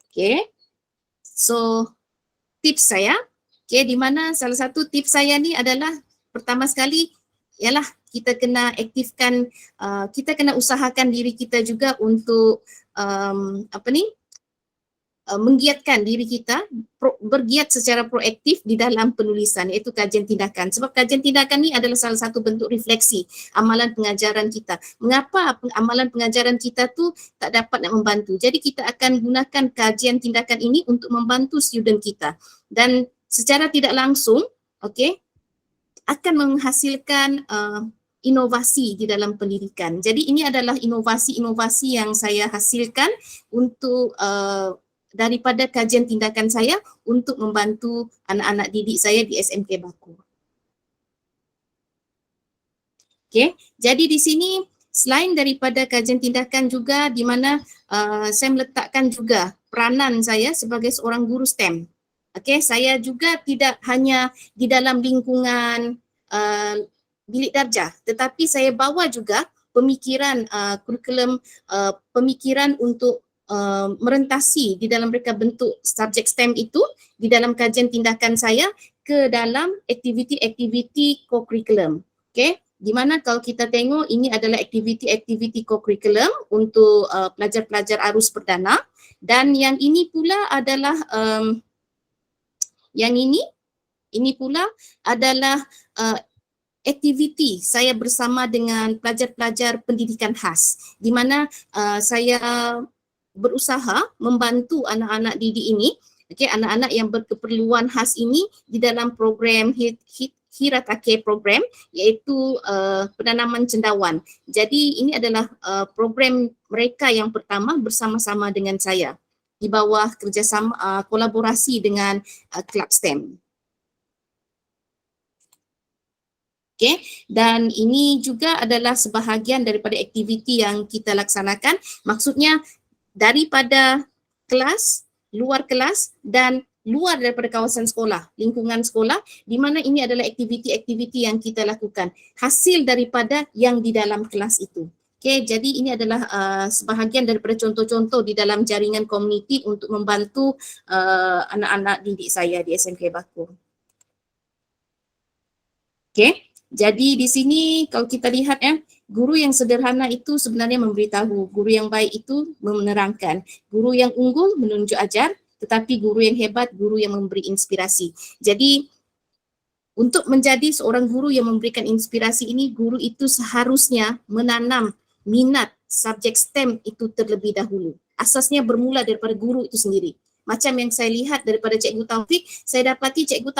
Okay. So tips saya, okay, di mana salah satu tips saya ni adalah pertama sekali ialah kita kena aktifkan, kita kena usahakan diri kita juga untuk menggiatkan diri kita, bergiat secara proaktif di dalam penulisan, iaitu kajian tindakan. Sebab kajian tindakan ni adalah salah satu bentuk refleksi amalan pengajaran kita. Mengapa amalan pengajaran kita tu tak dapat nak membantu? Jadi kita akan gunakan kajian tindakan ini untuk membantu student kita. Dan secara tidak langsung, okay, akan menghasilkan inovasi di dalam pendidikan. Jadi ini adalah inovasi-inovasi yang saya hasilkan untuk daripada kajian tindakan saya untuk membantu anak-anak didik saya di SMK Baku. Okay, jadi di sini selain daripada kajian tindakan juga di mana saya meletakkan juga peranan saya sebagai seorang guru STEM. Okay, saya juga tidak hanya di dalam lingkungan bilik darjah, tetapi saya bawa juga pemikiran kurikulum, pemikiran untuk merentasi di dalam mereka bentuk subjek STEM itu di dalam kajian tindakan saya ke dalam aktiviti-aktiviti co-curriculum. Okay, di mana kalau kita tengok ini adalah aktiviti-aktiviti co-curriculum untuk pelajar-pelajar arus perdana, dan yang ini pula adalah ini pula adalah aktiviti saya bersama dengan pelajar-pelajar pendidikan khas, di mana saya berusaha membantu anak-anak didik ini, okay, anak-anak yang berkeperluan khas ini di dalam program Hiratake program, iaitu penanaman cendawan. Jadi ini adalah program mereka yang pertama bersama-sama dengan saya di bawah kerjasama kolaborasi dengan Club STEM. Okay, dan ini juga adalah sebahagian daripada aktiviti yang kita laksanakan. Maksudnya daripada kelas, luar kelas dan luar daripada kawasan sekolah, lingkungan sekolah, di mana ini adalah aktiviti-aktiviti yang kita lakukan, hasil daripada yang di dalam kelas itu. Okey, jadi ini adalah sebahagian daripada contoh-contoh di dalam jaringan komuniti untuk membantu anak-anak didik saya di SMK Bakung. Okey, jadi di sini kalau kita lihat guru yang sederhana itu sebenarnya memberitahu, guru yang baik itu menerangkan, guru yang unggul menunjuk ajar, tetapi guru yang hebat, guru yang memberi inspirasi. Jadi untuk menjadi seorang guru yang memberikan inspirasi ini, guru itu seharusnya menanam minat subjek STEM itu terlebih dahulu. Asasnya bermula daripada guru itu sendiri. Macam yang saya lihat daripada Cikgu Taufik, saya dapati Cikgu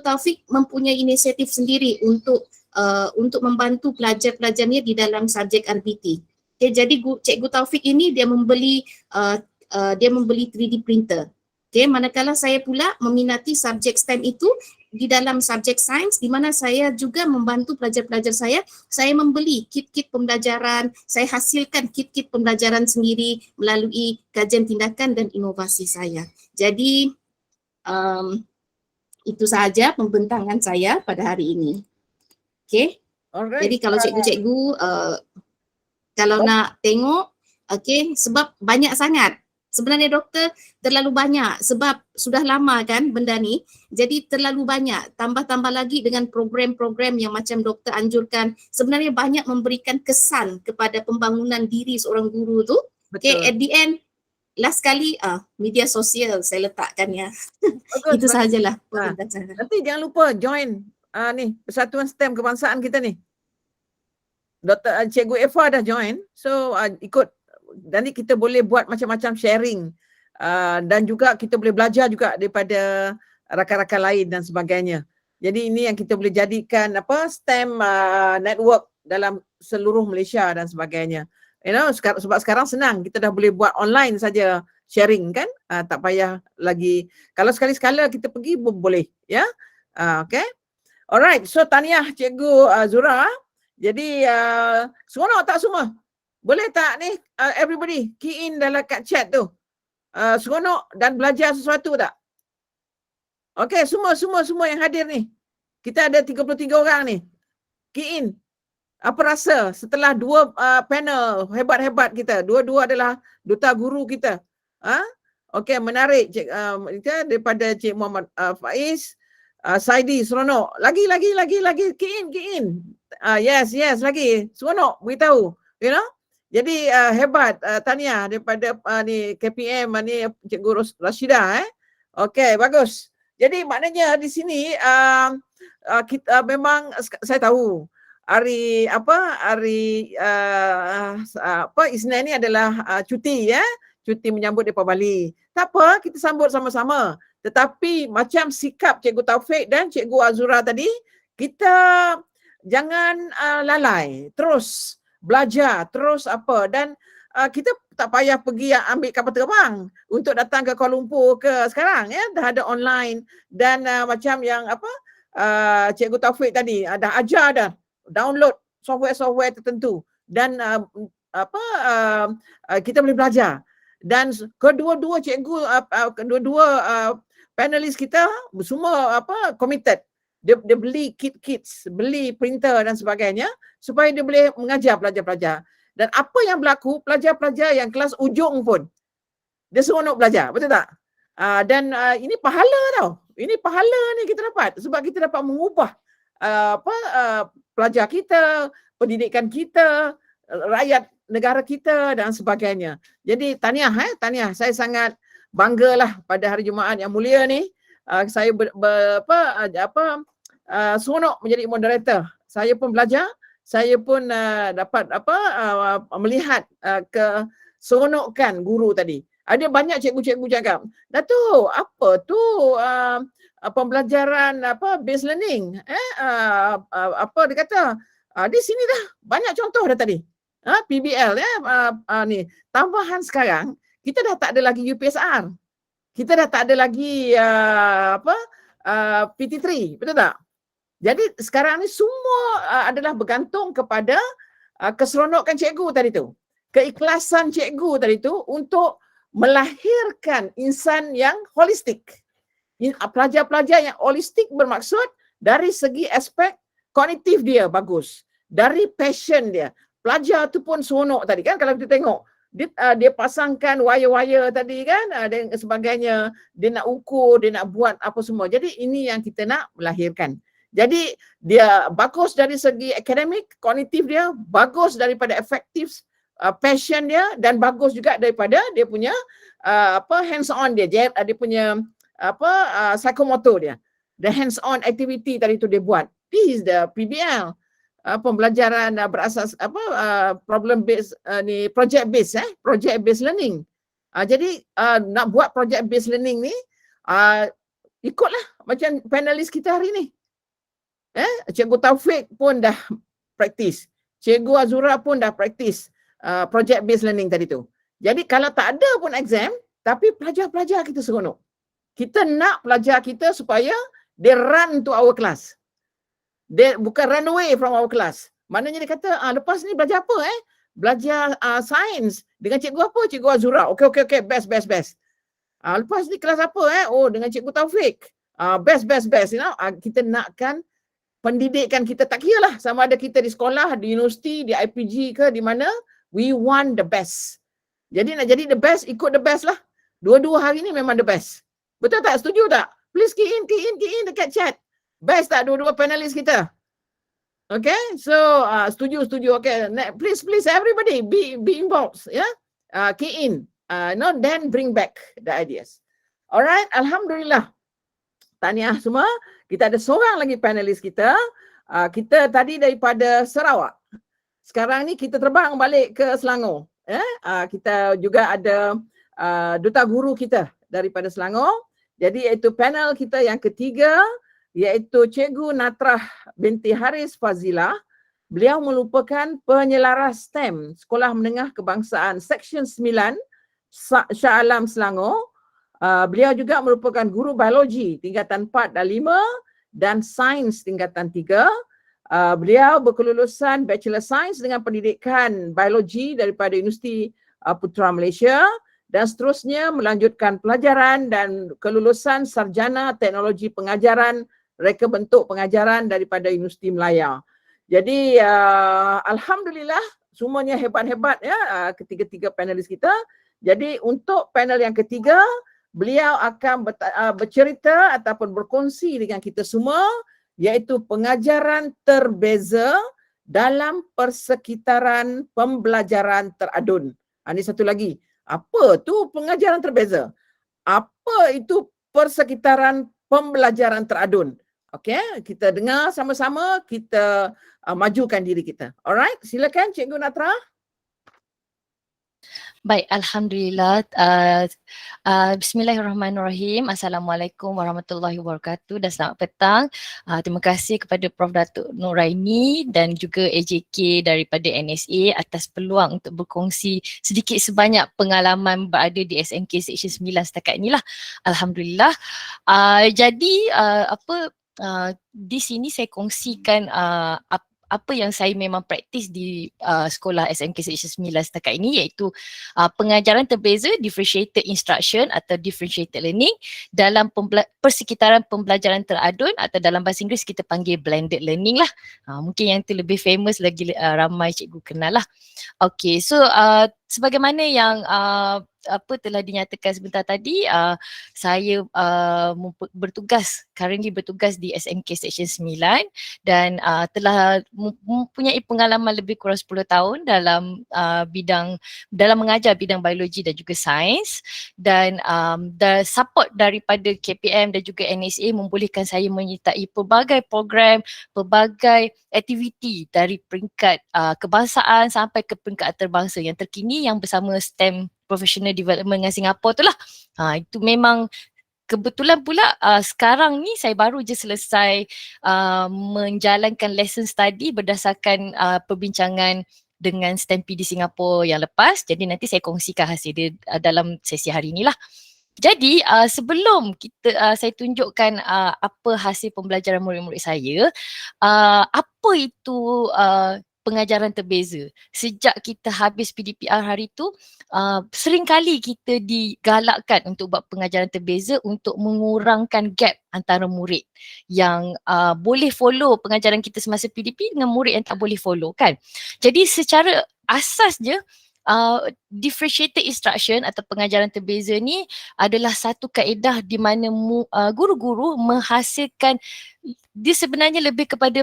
Taufik mempunyai inisiatif sendiri untuk membantu pelajar-pelajarnya di dalam subjek RBT. Okay, jadi Cikgu Taufik ini dia membeli 3D printer. Okay, manakala saya pula meminati subjek STEM itu di dalam subjek sains, di mana saya juga membantu pelajar-pelajar saya membeli kit-kit pembelajaran, saya hasilkan kit-kit pembelajaran sendiri melalui kajian tindakan dan inovasi saya. Jadi itu sahaja pembentangan saya pada hari ini. Okay, jadi kalau cikgu-cikgu kalau nak tengok, okay, sebab banyak sangat. Sebenarnya doktor terlalu banyak sebab sudah lama kan benda ni, jadi terlalu banyak, tambah-tambah lagi dengan program-program yang macam doktor anjurkan, sebenarnya banyak memberikan kesan kepada pembangunan diri seorang guru tu. Okay, at the end, last kali media sosial saya letakkan ya. Itu sahajalah. Nanti jangan lupa join ni Persatuan STEM Kebangsaan kita ni. Dr. Cikgu Eva dah join, so ikut. Nanti kita boleh buat macam-macam sharing dan juga kita boleh belajar juga daripada rakan-rakan lain dan sebagainya. Jadi ini yang kita boleh jadikan STEM network dalam seluruh Malaysia dan sebagainya. You know, sebab sekarang senang, kita dah boleh buat online saja sharing kan, tak payah lagi. Kalau sekali-sekala kita pergi boleh ya. Okay. Alright, so tahniah Cikgu Zura. Jadi seronok tak semua? Boleh tak ni everybody key in dalam kat chat tu? Seronok dan belajar sesuatu tak? Okey, semua yang hadir ni. Kita ada 33 orang ni. Key in. Apa rasa setelah dua panel hebat-hebat kita, dua-dua adalah duta guru kita. Okey, menarik kita daripada Cik Muhammad Faiz, Saidi, seronok. Lagi key in. Yes, lagi. Seronok beritahu, you know? Jadi hebat, tahniah daripada ni KPM ni Cikgu Rashidah Okey, bagus. Jadi maknanya di sini kita memang saya tahu hari Isnin ni adalah cuti cuti menyambut Depa Bali. Tak apa, kita sambut sama-sama. Tetapi macam sikap Cikgu Taufik dan Cikgu Azura tadi, kita jangan lalai, terus belajar, terus dan kita tak payah pergi ambil kapal terbang untuk datang ke Kuala Lumpur ke sekarang dah ada online dan macam yang Cikgu Taufik tadi dah ajar dah download software tertentu dan kita boleh belajar dan kedua-dua cikgu panelis kita semua committed. Dia beli kit-kits, beli printer dan sebagainya supaya dia boleh mengajar pelajar-pelajar. Dan apa yang berlaku, pelajar-pelajar yang kelas ujung pun dia seronok belajar, betul tak? Dan ini pahala tau. Ini pahala ni kita dapat sebab kita dapat mengubah pelajar kita, pendidikan kita, rakyat negara kita dan sebagainya. Jadi tahniah saya sangat banggalah pada hari Jumaat yang mulia ni. Saya seronok menjadi moderator. Saya pun belajar, saya pun dapat melihat keseronokan guru tadi. Ada banyak cikgu-cikgu cakap, Datuk, apa tu pembelajaran based learning? Dia kata, di sini dah banyak contoh dah tadi. PBL ni. Tambahan sekarang, kita dah tak ada lagi UPSR. Kita dah tak ada lagi PT3, betul tak? Jadi sekarang ni semua adalah bergantung kepada keseronokan cikgu tadi tu. Keikhlasan cikgu tadi tu untuk melahirkan insan yang holistik. Pelajar-pelajar yang holistik bermaksud dari segi aspek kognitif dia bagus, dari passion dia. Pelajar tu pun seronok tadi kan kalau kita tengok. Dia pasangkan wire-wire tadi kan dan sebagainya, dia nak ukur, dia nak buat apa semua. Jadi ini yang kita nak melahirkan. Jadi dia bagus dari segi akademik, kognitif dia, bagus daripada efektif passion dia, dan bagus juga daripada dia punya hands on dia punya psikomotor dia. The hands on activity tadi tu dia buat. This is the PBL. Pembelajaran berasas problem based project based learning. Jadi nak buat project based learning ni ikutlah macam panelis kita hari ni. Cikgu Taufik pun dah praktis. Cikgu Azura pun dah praktis project based learning tadi tu. Jadi kalau tak ada pun exam, tapi pelajar-pelajar kita seronok. Kita nak pelajar kita supaya they run to our class. Dia bukan run away from our class. Maknanya dia kata, lepas ni belajar apa Belajar sains dengan cikgu apa? Cikgu Azura. Okey, best. Lepas ni kelas apa Oh, dengan cikgu Taufik. Best. You know? Kita nakkan pendidikan kita, tak kira lah sama ada kita di sekolah, di universiti, di IPG ke di mana, we want the best. Jadi nak jadi the best, ikut the best lah. Dua-dua hari ni memang the best. Betul tak? Setuju tak? Please key in dekat chat. Best tak dua-dua panelis kita? Okay, so setuju. Okay, please everybody be involved, ya. Key in, then bring back the ideas. Alright, alhamdulillah. Tahniah semua. Kita ada seorang lagi panelis kita. Kita tadi daripada Sarawak. Sekarang ni kita terbang balik ke Selangor. Kita juga ada duta guru kita daripada Selangor. Jadi iaitu panel kita yang ketiga, iaitu Cikgu Natrah binti Haris Fazilah. Beliau merupakan penyelaras STEM Sekolah Menengah Kebangsaan Seksyen 9 Shah Alam Selangor. Beliau juga merupakan guru biologi tingkatan 4 dan 5 dan sains tingkatan 3. Beliau berkelulusan Bachelor Science dengan pendidikan biologi daripada Universiti Putra Malaysia dan seterusnya melanjutkan pelajaran dan kelulusan sarjana teknologi pengajaran reka bentuk pengajaran daripada Universiti Melaya. Jadi alhamdulillah semuanya hebat-hebat ya ketiga-tiga panelis kita. Jadi untuk panel yang ketiga, beliau akan bercerita ataupun berkongsi dengan kita semua iaitu pengajaran terbeza dalam persekitaran pembelajaran teradun. Ini satu lagi. Apa tu pengajaran terbeza? Apa itu persekitaran pembelajaran teradun? Okey, kita dengar sama-sama, kita majukan diri kita. Alright, silakan Cikgu Natrah. Baik, alhamdulillah. Bismillahirrahmanirrahim. Assalamualaikum warahmatullahi wabarakatuh dan selamat petang. Terima kasih kepada Prof. Datuk Nuraini dan juga AJK daripada NSA atas peluang untuk berkongsi sedikit sebanyak pengalaman berada di SMK Seksyen 9 setakat inilah. Alhamdulillah. Di sini saya kongsikan apa yang saya memang praktis di sekolah SMK Seksyen 9 setakat ini, iaitu pengajaran terbeza, differentiated instruction atau differentiated learning dalam persekitaran pembelajaran teradun atau dalam bahasa Inggeris kita panggil blended learning lah. Mungkin yang tu lebih famous lagi, ramai cikgu kenal lah. Okay, so sebagaimana yang telah dinyatakan sebentar tadi, saya currently bertugas di SMK Seksyen 9 dan telah mempunyai pengalaman lebih kurang 10 tahun dalam mengajar bidang biologi dan juga sains, dan support daripada KPM dan juga NSA membolehkan saya menyertai pelbagai program, pelbagai aktiviti dari peringkat kebangsaan sampai ke peringkat antarabangsa yang terkini yang bersama STEM Professional Development dengan Singapura tu lah. Itu memang kebetulan pula sekarang ni saya baru je selesai menjalankan lesson study berdasarkan perbincangan dengan STEM PD Singapura yang lepas. Jadi nanti saya kongsikan hasil dia dalam sesi hari ni lah. Jadi sebelum saya tunjukkan apa hasil pembelajaran murid-murid saya, apa itu pengajaran terbeza. Sejak kita habis PDPR hari tu, sering kali kita digalakkan untuk buat pengajaran terbeza untuk mengurangkan gap antara murid yang boleh follow pengajaran kita semasa PDP dengan murid yang tak boleh follow kan. Jadi secara asas je, differentiated instruction atau pengajaran terbeza ni adalah satu kaedah di mana guru-guru menghasilkan, dia sebenarnya lebih kepada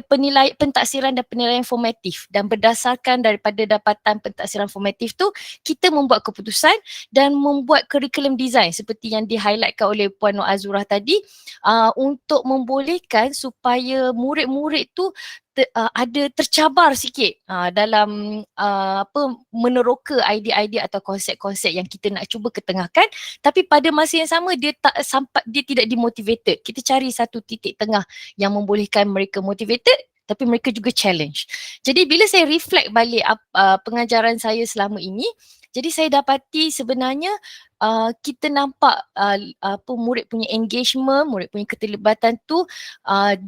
pentaksiran dan penilaian formatif, dan berdasarkan daripada dapatan pentaksiran formatif tu kita membuat keputusan dan membuat curriculum design seperti yang di-highlightkan oleh Puan Nur Azurah tadi, untuk membolehkan supaya murid-murid tu ada tercabar sikit dalam meneroka idea-idea atau konsep-konsep yang kita nak cuba ketengahkan, tapi pada masa yang sama dia tidak demotivated. Kita cari satu titik tengah yang membolehkan mereka motivated tapi mereka juga challenge. Jadi bila saya reflect balik pengajaran saya selama ini, jadi saya dapati sebenarnya kita nampak murid punya engagement, murid punya keterlibatan tu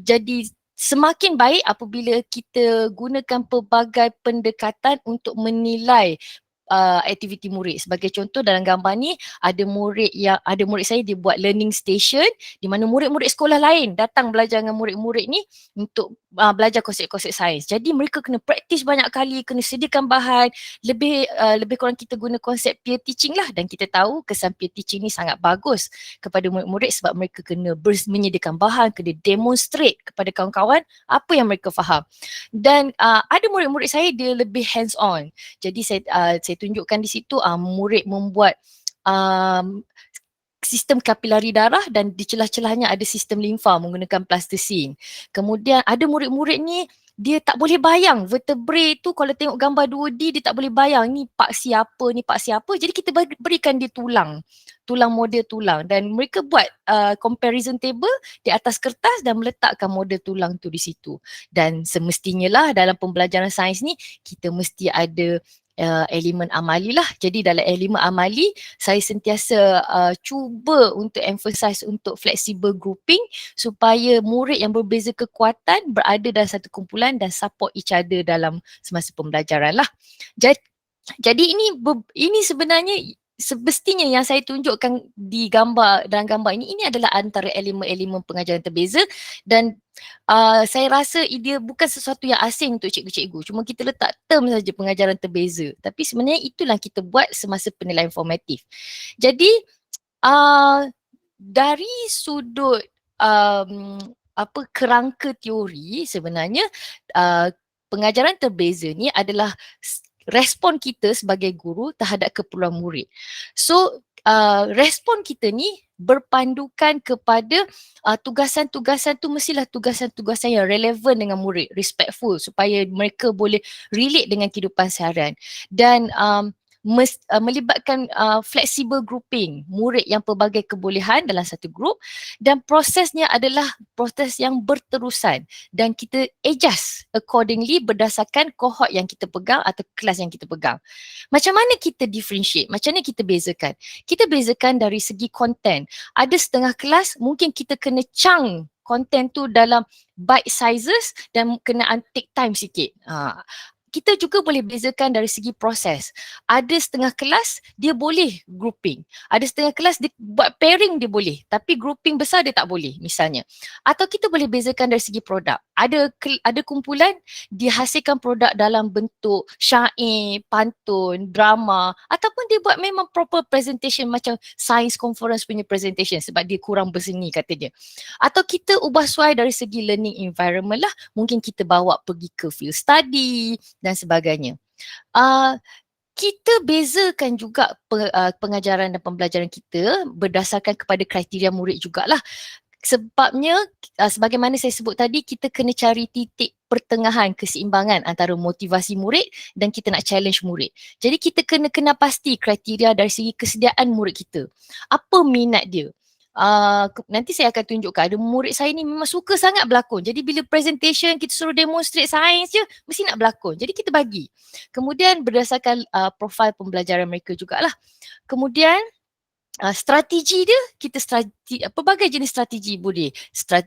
jadi semakin baik apabila kita gunakan pelbagai pendekatan untuk menilai aktiviti murid. Sebagai contoh dalam gambar ni ada murid saya dia buat learning station di mana murid-murid sekolah lain datang belajar dengan murid-murid ni untuk belajar konsep-konsep sains. Jadi mereka kena praktis banyak kali, kena sediakan bahan, lebih kurang kita guna konsep peer teaching lah, dan kita tahu kesan peer teaching ni sangat bagus kepada murid-murid sebab mereka kena menyediakan bahan, kena demonstrate kepada kawan-kawan apa yang mereka faham. Dan ada murid-murid saya dia lebih hands on. Jadi saya tunjukkan di situ murid membuat sistem kapilari darah dan di celah-celahnya ada sistem limfa menggunakan plasticine. Kemudian ada murid-murid ni dia tak boleh bayang vertebrae tu, kalau tengok gambar 2D dia tak boleh bayang ni pak siapa, ni pak siapa. Jadi kita berikan dia tulang model tulang, dan mereka buat comparison table di atas kertas dan meletakkan model tulang tu di situ. Dan semestinya lah dalam pembelajaran sains ni kita mesti ada elemen amali lah. Jadi dalam elemen amali saya sentiasa cuba untuk emphasize untuk flexible grouping supaya murid yang berbeza kekuatan berada dalam satu kumpulan dan support each other dalam semasa pembelajaran lah. Jadi ini sebenarnya semestinya yang saya tunjukkan dalam gambar ini adalah antara elemen-elemen pengajaran terbeza, dan saya rasa ia bukan sesuatu yang asing untuk cikgu-cikgu. Cuma kita letak term saja pengajaran terbeza. Tapi sebenarnya itulah kita buat semasa penilaian formatif. Jadi dari sudut kerangka teori sebenarnya pengajaran terbeza ni adalah respon kita sebagai guru terhadap keperluan murid. So respon kita ni berpandukan kepada tugasan-tugasan tu mestilah tugasan-tugasan yang relevan dengan murid, respectful supaya mereka boleh relate dengan kehidupan seharian, dan melibatkan flexible grouping, murid yang pelbagai kebolehan dalam satu grup, dan prosesnya adalah proses yang berterusan dan kita adjust accordingly berdasarkan cohort yang kita pegang atau kelas yang kita pegang. Macam mana kita differentiate? Macam mana kita bezakan? Kita bezakan dari segi konten. Ada setengah kelas mungkin kita kena chunk konten tu dalam bite sizes dan kena take time sikit. Kita juga boleh bezakan dari segi proses. Ada setengah kelas dia boleh grouping. Ada setengah kelas dia buat pairing dia boleh. Tapi grouping besar dia tak boleh misalnya. Atau kita boleh bezakan dari segi produk. Ada kumpulan dihasilkan produk dalam bentuk syair, pantun, drama, ataupun dia buat memang proper presentation macam science conference punya presentation sebab dia kurang berseni kata dia. Atau kita ubah suai dari segi learning environment lah. Mungkin kita bawa pergi ke field study dan sebagainya. Kita bezakan juga pengajaran dan pembelajaran kita berdasarkan kepada kriteria murid jugalah. Sebabnya sebagaimana saya sebut tadi, kita kena cari titik pertengahan keseimbangan antara motivasi murid dan kita nak challenge murid. Jadi kita kena pasti kriteria dari segi kesediaan murid kita. Apa minat dia? Nanti saya akan tunjukkan, ada murid saya ni memang suka sangat berlakon. Jadi bila presentation kita suruh demonstrate sains je, mesti nak berlakon. Jadi kita bagi. Kemudian berdasarkan profil pembelajaran mereka jugalah. Kemudian strategi dia, pelbagai jenis strategi boleh.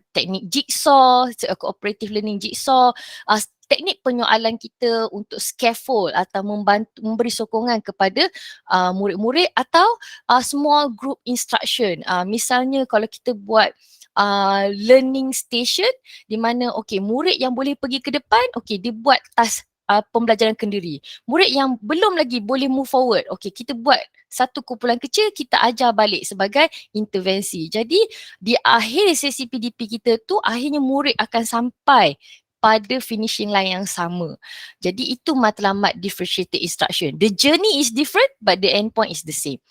Teknik jigsaw, cooperative learning jigsaw, teknik penyoalan kita untuk scaffold atau membantu memberi sokongan kepada murid-murid atau small group instruction. Misalnya kalau kita buat learning station di mana murid yang boleh pergi ke depan, dia buat task pembelajaran kendiri. Murid yang belum lagi boleh move forward, kita buat satu kumpulan kecil, kita ajar balik sebagai intervensi. Jadi di akhir sesi PDP kita tu, akhirnya murid akan sampai pada finishing line yang sama. Jadi itu matlamat differentiated instruction. The journey is different but the end point is the same.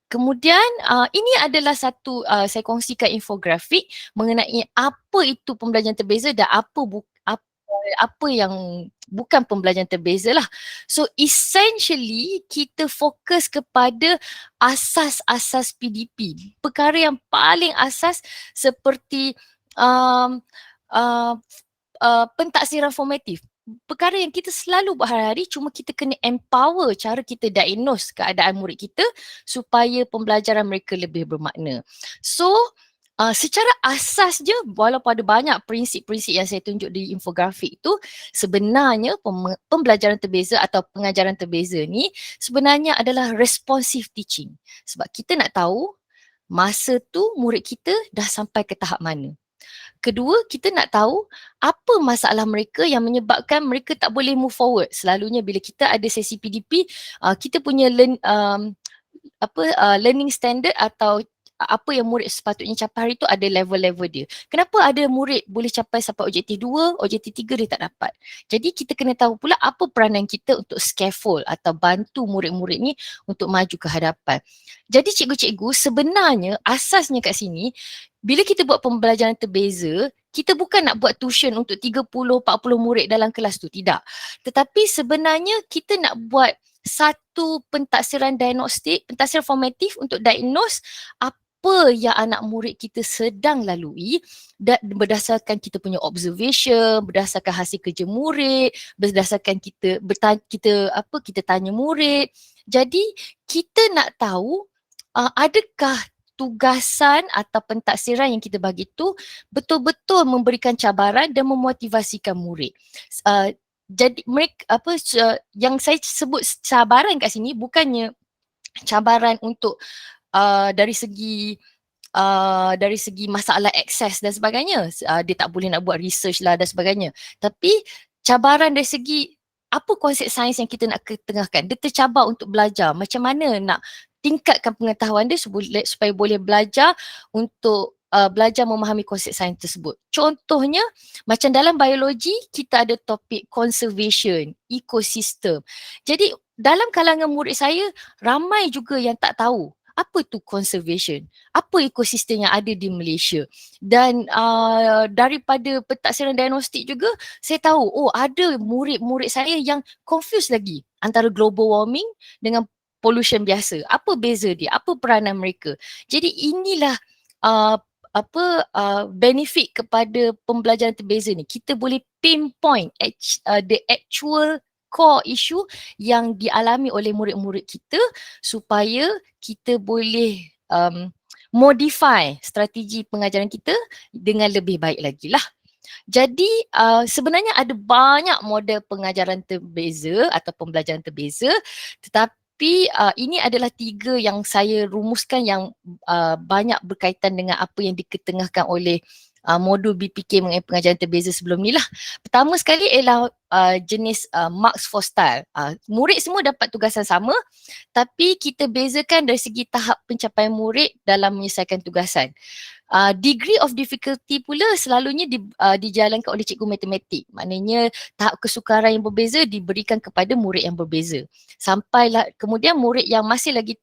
Kemudian ini adalah satu saya kongsikan infografik mengenai apa itu pembelajaran terbeza dan apa yang bukan pembelajaran terbeza lah. So essentially kita fokus kepada asas-asas PDP. Perkara yang paling asas seperti pentaksiran formatif. Perkara yang kita selalu buat hari-hari, cuma kita kena empower cara kita diagnose keadaan murid kita supaya pembelajaran mereka lebih bermakna. So secara asas je, walaupun ada banyak prinsip-prinsip yang saya tunjuk di infografik tu, sebenarnya pembelajaran terbeza atau pengajaran terbeza ni sebenarnya adalah responsive teaching. Sebab kita nak tahu masa tu murid kita dah sampai ke tahap mana. Kedua, kita nak tahu apa masalah mereka yang menyebabkan mereka tak boleh move forward. Selalunya bila kita ada sesi PDP, kita punya learning standard atau apa yang murid sepatutnya capai hari tu ada level-level dia. Kenapa ada murid boleh capai sampai objektif 2, objektif 3 dia tak dapat. Jadi kita kena tahu pula apa peranan kita untuk scaffold atau bantu murid-murid ni untuk maju ke hadapan. Jadi cikgu-cikgu sebenarnya asasnya kat sini, bila kita buat pembelajaran terbeza, kita bukan nak buat tuition untuk 30-40 murid dalam kelas tu, tidak. Tetapi sebenarnya kita nak buat satu pentaksiran diagnostik, pentaksiran formatif untuk diagnose apa yang anak murid kita sedang lalui dan berdasarkan kita punya observation, berdasarkan hasil kerja murid, berdasarkan kita tanya murid. Jadi kita nak tahu adakah tugasan atau pentaksiran yang kita bagi tu betul-betul memberikan cabaran dan memotivasikan murid. Jadi mereka yang saya sebut cabaran kat sini bukannya cabaran untuk dari segi masalah akses dan sebagainya, dia tak boleh nak buat research lah dan sebagainya, tapi cabaran dari segi apa konsep sains yang kita nak ketengahkan. Dia tercabar untuk belajar macam mana nak tingkatkan pengetahuan dia supaya boleh belajar untuk belajar memahami konsep sains tersebut. Contohnya macam dalam biologi kita ada topik conservation, ekosistem. Jadi dalam kalangan murid saya ramai juga yang tak tahu apa tu conservation, apa ekosistem yang ada di Malaysia. Dan daripada pentaksiran diagnostik juga saya tahu ada murid-murid saya yang confuse lagi antara global warming dengan pollution biasa. Apa beza dia? Apa peranan mereka? Jadi inilah benefit kepada pembelajaran terbeza ni. Kita boleh pinpoint the actual core issue yang dialami oleh murid-murid kita supaya kita boleh modify strategi pengajaran kita dengan lebih baik lagi lah. Jadi sebenarnya ada banyak model pengajaran terbeza atau pembelajaran terbeza, tetapi ini adalah 3 yang saya rumuskan yang banyak berkaitan dengan apa yang diketengahkan oleh modul BPK mengenai pengajaran terbeza sebelum ni lah. Pertama sekali ialah jenis marks for style. Murid semua dapat tugasan sama, tapi kita bezakan dari segi tahap pencapaian murid dalam menyelesaikan tugasan. Degree of difficulty pula selalunya dijalankan oleh cikgu matematik. Maknanya tahap kesukaran yang berbeza diberikan kepada murid yang berbeza. Sampailah kemudian murid yang masih lagi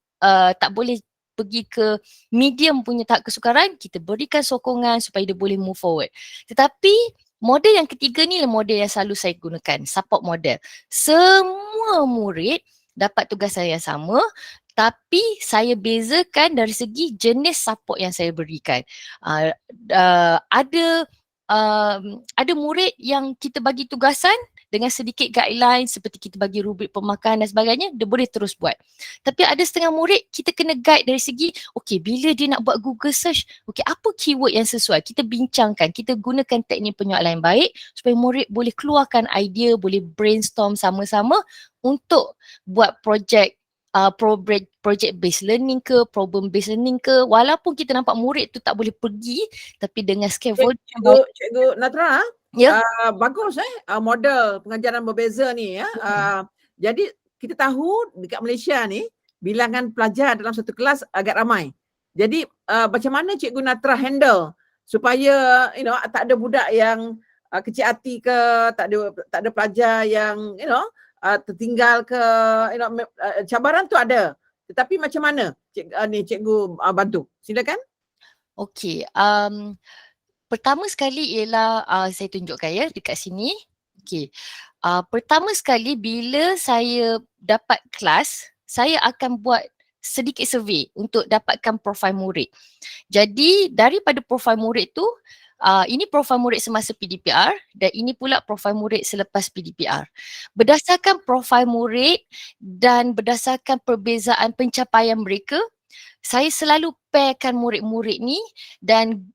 tak boleh pergi ke medium punya tahap kesukaran, kita berikan sokongan supaya dia boleh move forward. Tetapi model yang ketiga ni adalah model yang selalu saya gunakan, support model. Semua murid dapat tugasan yang sama, tapi saya bezakan dari segi jenis support yang saya berikan. Ada murid yang kita bagi tugasan dengan sedikit guideline seperti kita bagi rubrik pemakan dan sebagainya, dia boleh terus buat. Tapi ada setengah murid kita kena guide dari segi okey, bila dia nak buat Google search, okey apa keyword yang sesuai, kita bincangkan, kita gunakan teknik penyoalan yang baik supaya murid boleh keluarkan idea, boleh brainstorm sama-sama untuk buat projek project based learning ke, problem based learning ke, walaupun kita nampak murid tu tak boleh pergi, tapi dengan scaffold Cikgu Natra, ya. bagus model pengajaran berbeza ni ya. Jadi kita tahu dekat Malaysia ni bilangan pelajar dalam satu kelas agak ramai. Jadi macam mana Cikgu Natra handle supaya tak ada budak yang kecil hati ke, tak ada pelajar yang tertinggal ke, cabaran tu ada. Tetapi macam mana cikgu bantu? Silakan. Okey, pertama sekali ialah saya tunjukkan ya dekat sini. Okey. Pertama sekali bila saya dapat kelas, saya akan buat sedikit survey untuk dapatkan profil murid. Jadi daripada profil murid tu, ini profil murid semasa PDPR dan ini pula profil murid selepas PDPR. Berdasarkan profil murid dan berdasarkan perbezaan pencapaian mereka, saya selalu pairkan murid-murid ni dan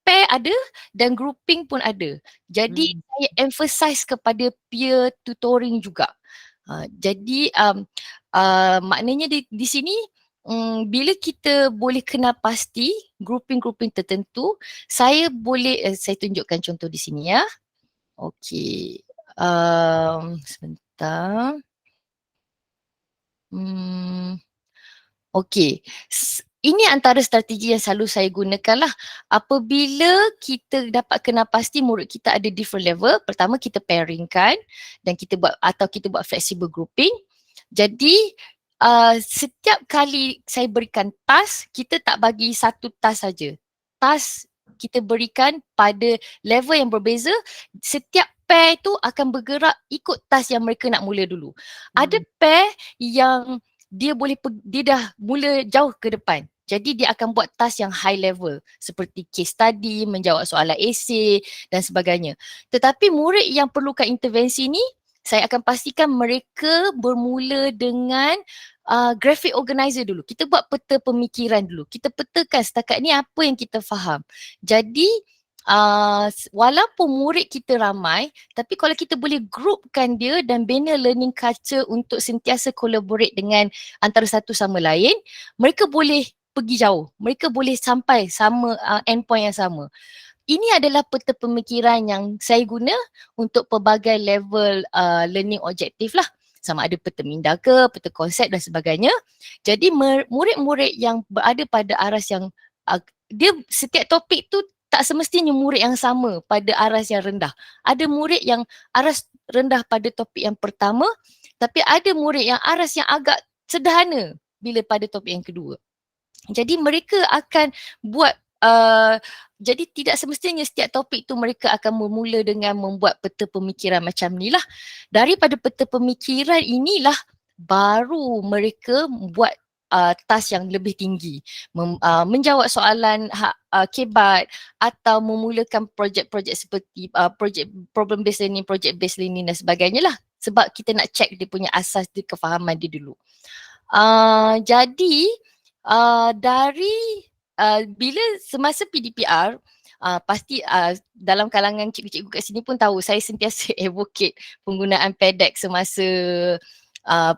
pair ada dan grouping pun ada. Jadi saya emphasize kepada peer tutoring juga. Jadi maknanya di sini bila kita boleh kenal pasti grouping-grouping tertentu, saya boleh saya tunjukkan contoh di sini ya. Okey. Sebentar. Okey. Ini antara strategi yang selalu saya gunakan lah. Apabila kita dapat kenal pasti murid kita ada different level, pertama kita pairingkan dan kita buat flexible grouping. Jadi setiap kali saya berikan task, kita tak bagi satu task saja. Task kita berikan pada level yang berbeza, setiap pair tu akan bergerak ikut task yang mereka nak mula dulu. Ada pair yang dia dah mula jauh ke depan. Jadi dia akan buat task yang high level seperti case study, menjawab soalan esei dan sebagainya. Tetapi murid yang perlukan intervensi ni, saya akan pastikan mereka bermula dengan graphic organizer dulu. Kita buat peta pemikiran dulu. Kita petakan setakat ni apa yang kita faham. Jadi walaupun murid kita ramai, tapi kalau kita boleh groupkan dia dan bina learning culture untuk sentiasa collaborate dengan antara satu sama lain, mereka boleh pergi jauh. Mereka boleh sampai sama endpoint yang sama. Ini adalah peta pemikiran yang saya guna untuk pelbagai level learning objektif lah. Sama ada peta minda ke, peta konsep dan sebagainya. Jadi murid-murid yang berada pada aras yang dia setiap topik tu tak semestinya murid yang sama pada aras yang rendah. Ada murid yang aras rendah pada topik yang pertama, tapi ada murid yang aras yang agak sederhana bila pada topik yang kedua. Jadi mereka akan buat jadi tidak semestinya setiap topik tu mereka akan bermula dengan membuat peta pemikiran macam ni lah. Daripada peta pemikiran inilah baru mereka buat task yang lebih tinggi, menjawab soalan kebat atau memulakan projek-projek seperti projek problem based learning, project based learning dan sebagainya lah. Sebab kita nak check dia punya asas dia, kefahaman dia dulu. Jadi dari bila semasa PDPR, pasti dalam kalangan cikgu-cikgu kat sini pun tahu saya sentiasa advocate penggunaan PEDX semasa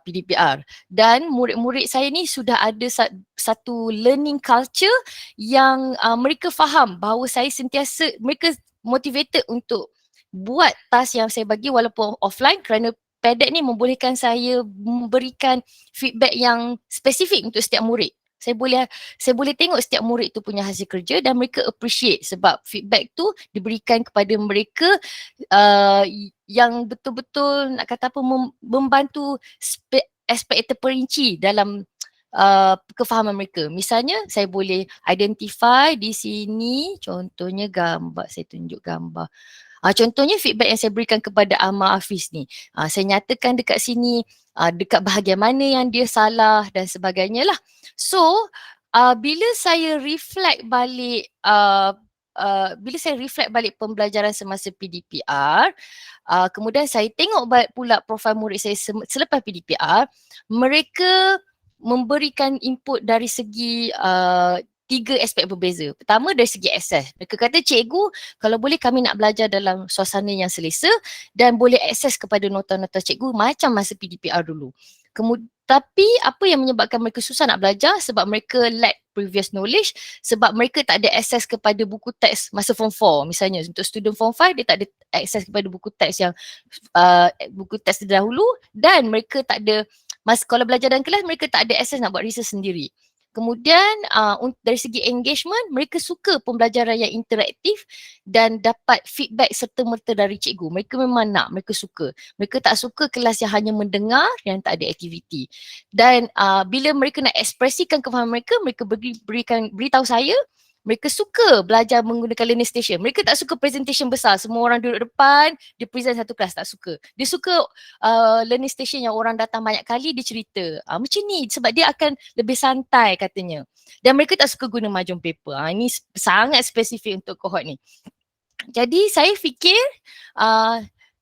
PDPR, dan murid-murid saya ni sudah ada satu learning culture yang mereka faham bahawa saya sentiasa, mereka motivated untuk buat task yang saya bagi walaupun offline, kerana PEDX ni membolehkan saya memberikan feedback yang spesifik untuk setiap murid. Saya boleh tengok setiap murid tu punya hasil kerja dan mereka appreciate sebab feedback tu diberikan kepada mereka yang betul-betul nak kata apa membantu aspek terperinci dalam kefahaman mereka. Misalnya saya boleh identify di sini, contohnya gambar, saya tunjuk gambar. Contohnya feedback yang saya berikan kepada Ahmad Hafiz ni. Saya nyatakan dekat sini dekat bahagian mana yang dia salah dan sebagainya lah. So bila saya reflect balik bila saya reflect balik pembelajaran semasa PDPR, kemudian saya tengok balik pula profil murid saya selepas PDPR, mereka memberikan input dari segi 3 aspek berbeza. Pertama dari segi akses. Mereka kata, cikgu, kalau boleh kami nak belajar dalam suasana yang selesa dan boleh akses kepada nota-nota cikgu macam masa PDPR dulu. Tapi apa yang menyebabkan mereka susah nak belajar? Sebab mereka lack previous knowledge, sebab mereka tak ada akses kepada buku teks masa form 4 misalnya. Untuk student form 5 dia tak ada akses kepada buku teks yang buku teks terdahulu, dan mereka tak ada kalau belajar dalam kelas mereka tak ada akses nak buat research sendiri. Kemudian dari segi engagement, mereka suka pembelajaran yang interaktif dan dapat feedback serta-merta dari cikgu. Mereka memang nak, mereka suka. Mereka tak suka kelas yang hanya mendengar yang tak ada aktiviti. Dan bila mereka nak ekspresikan kefahaman mereka, mereka beritahu saya, mereka suka belajar menggunakan learning station. Mereka tak suka presentation besar. Semua orang duduk depan, dia present satu kelas. Tak suka. Dia suka learning station yang orang datang banyak kali, dia cerita. Macam ni sebab dia akan lebih santai katanya. Dan mereka tak suka guna mahjong paper. Ini sangat spesifik untuk cohort ni. Jadi saya fikir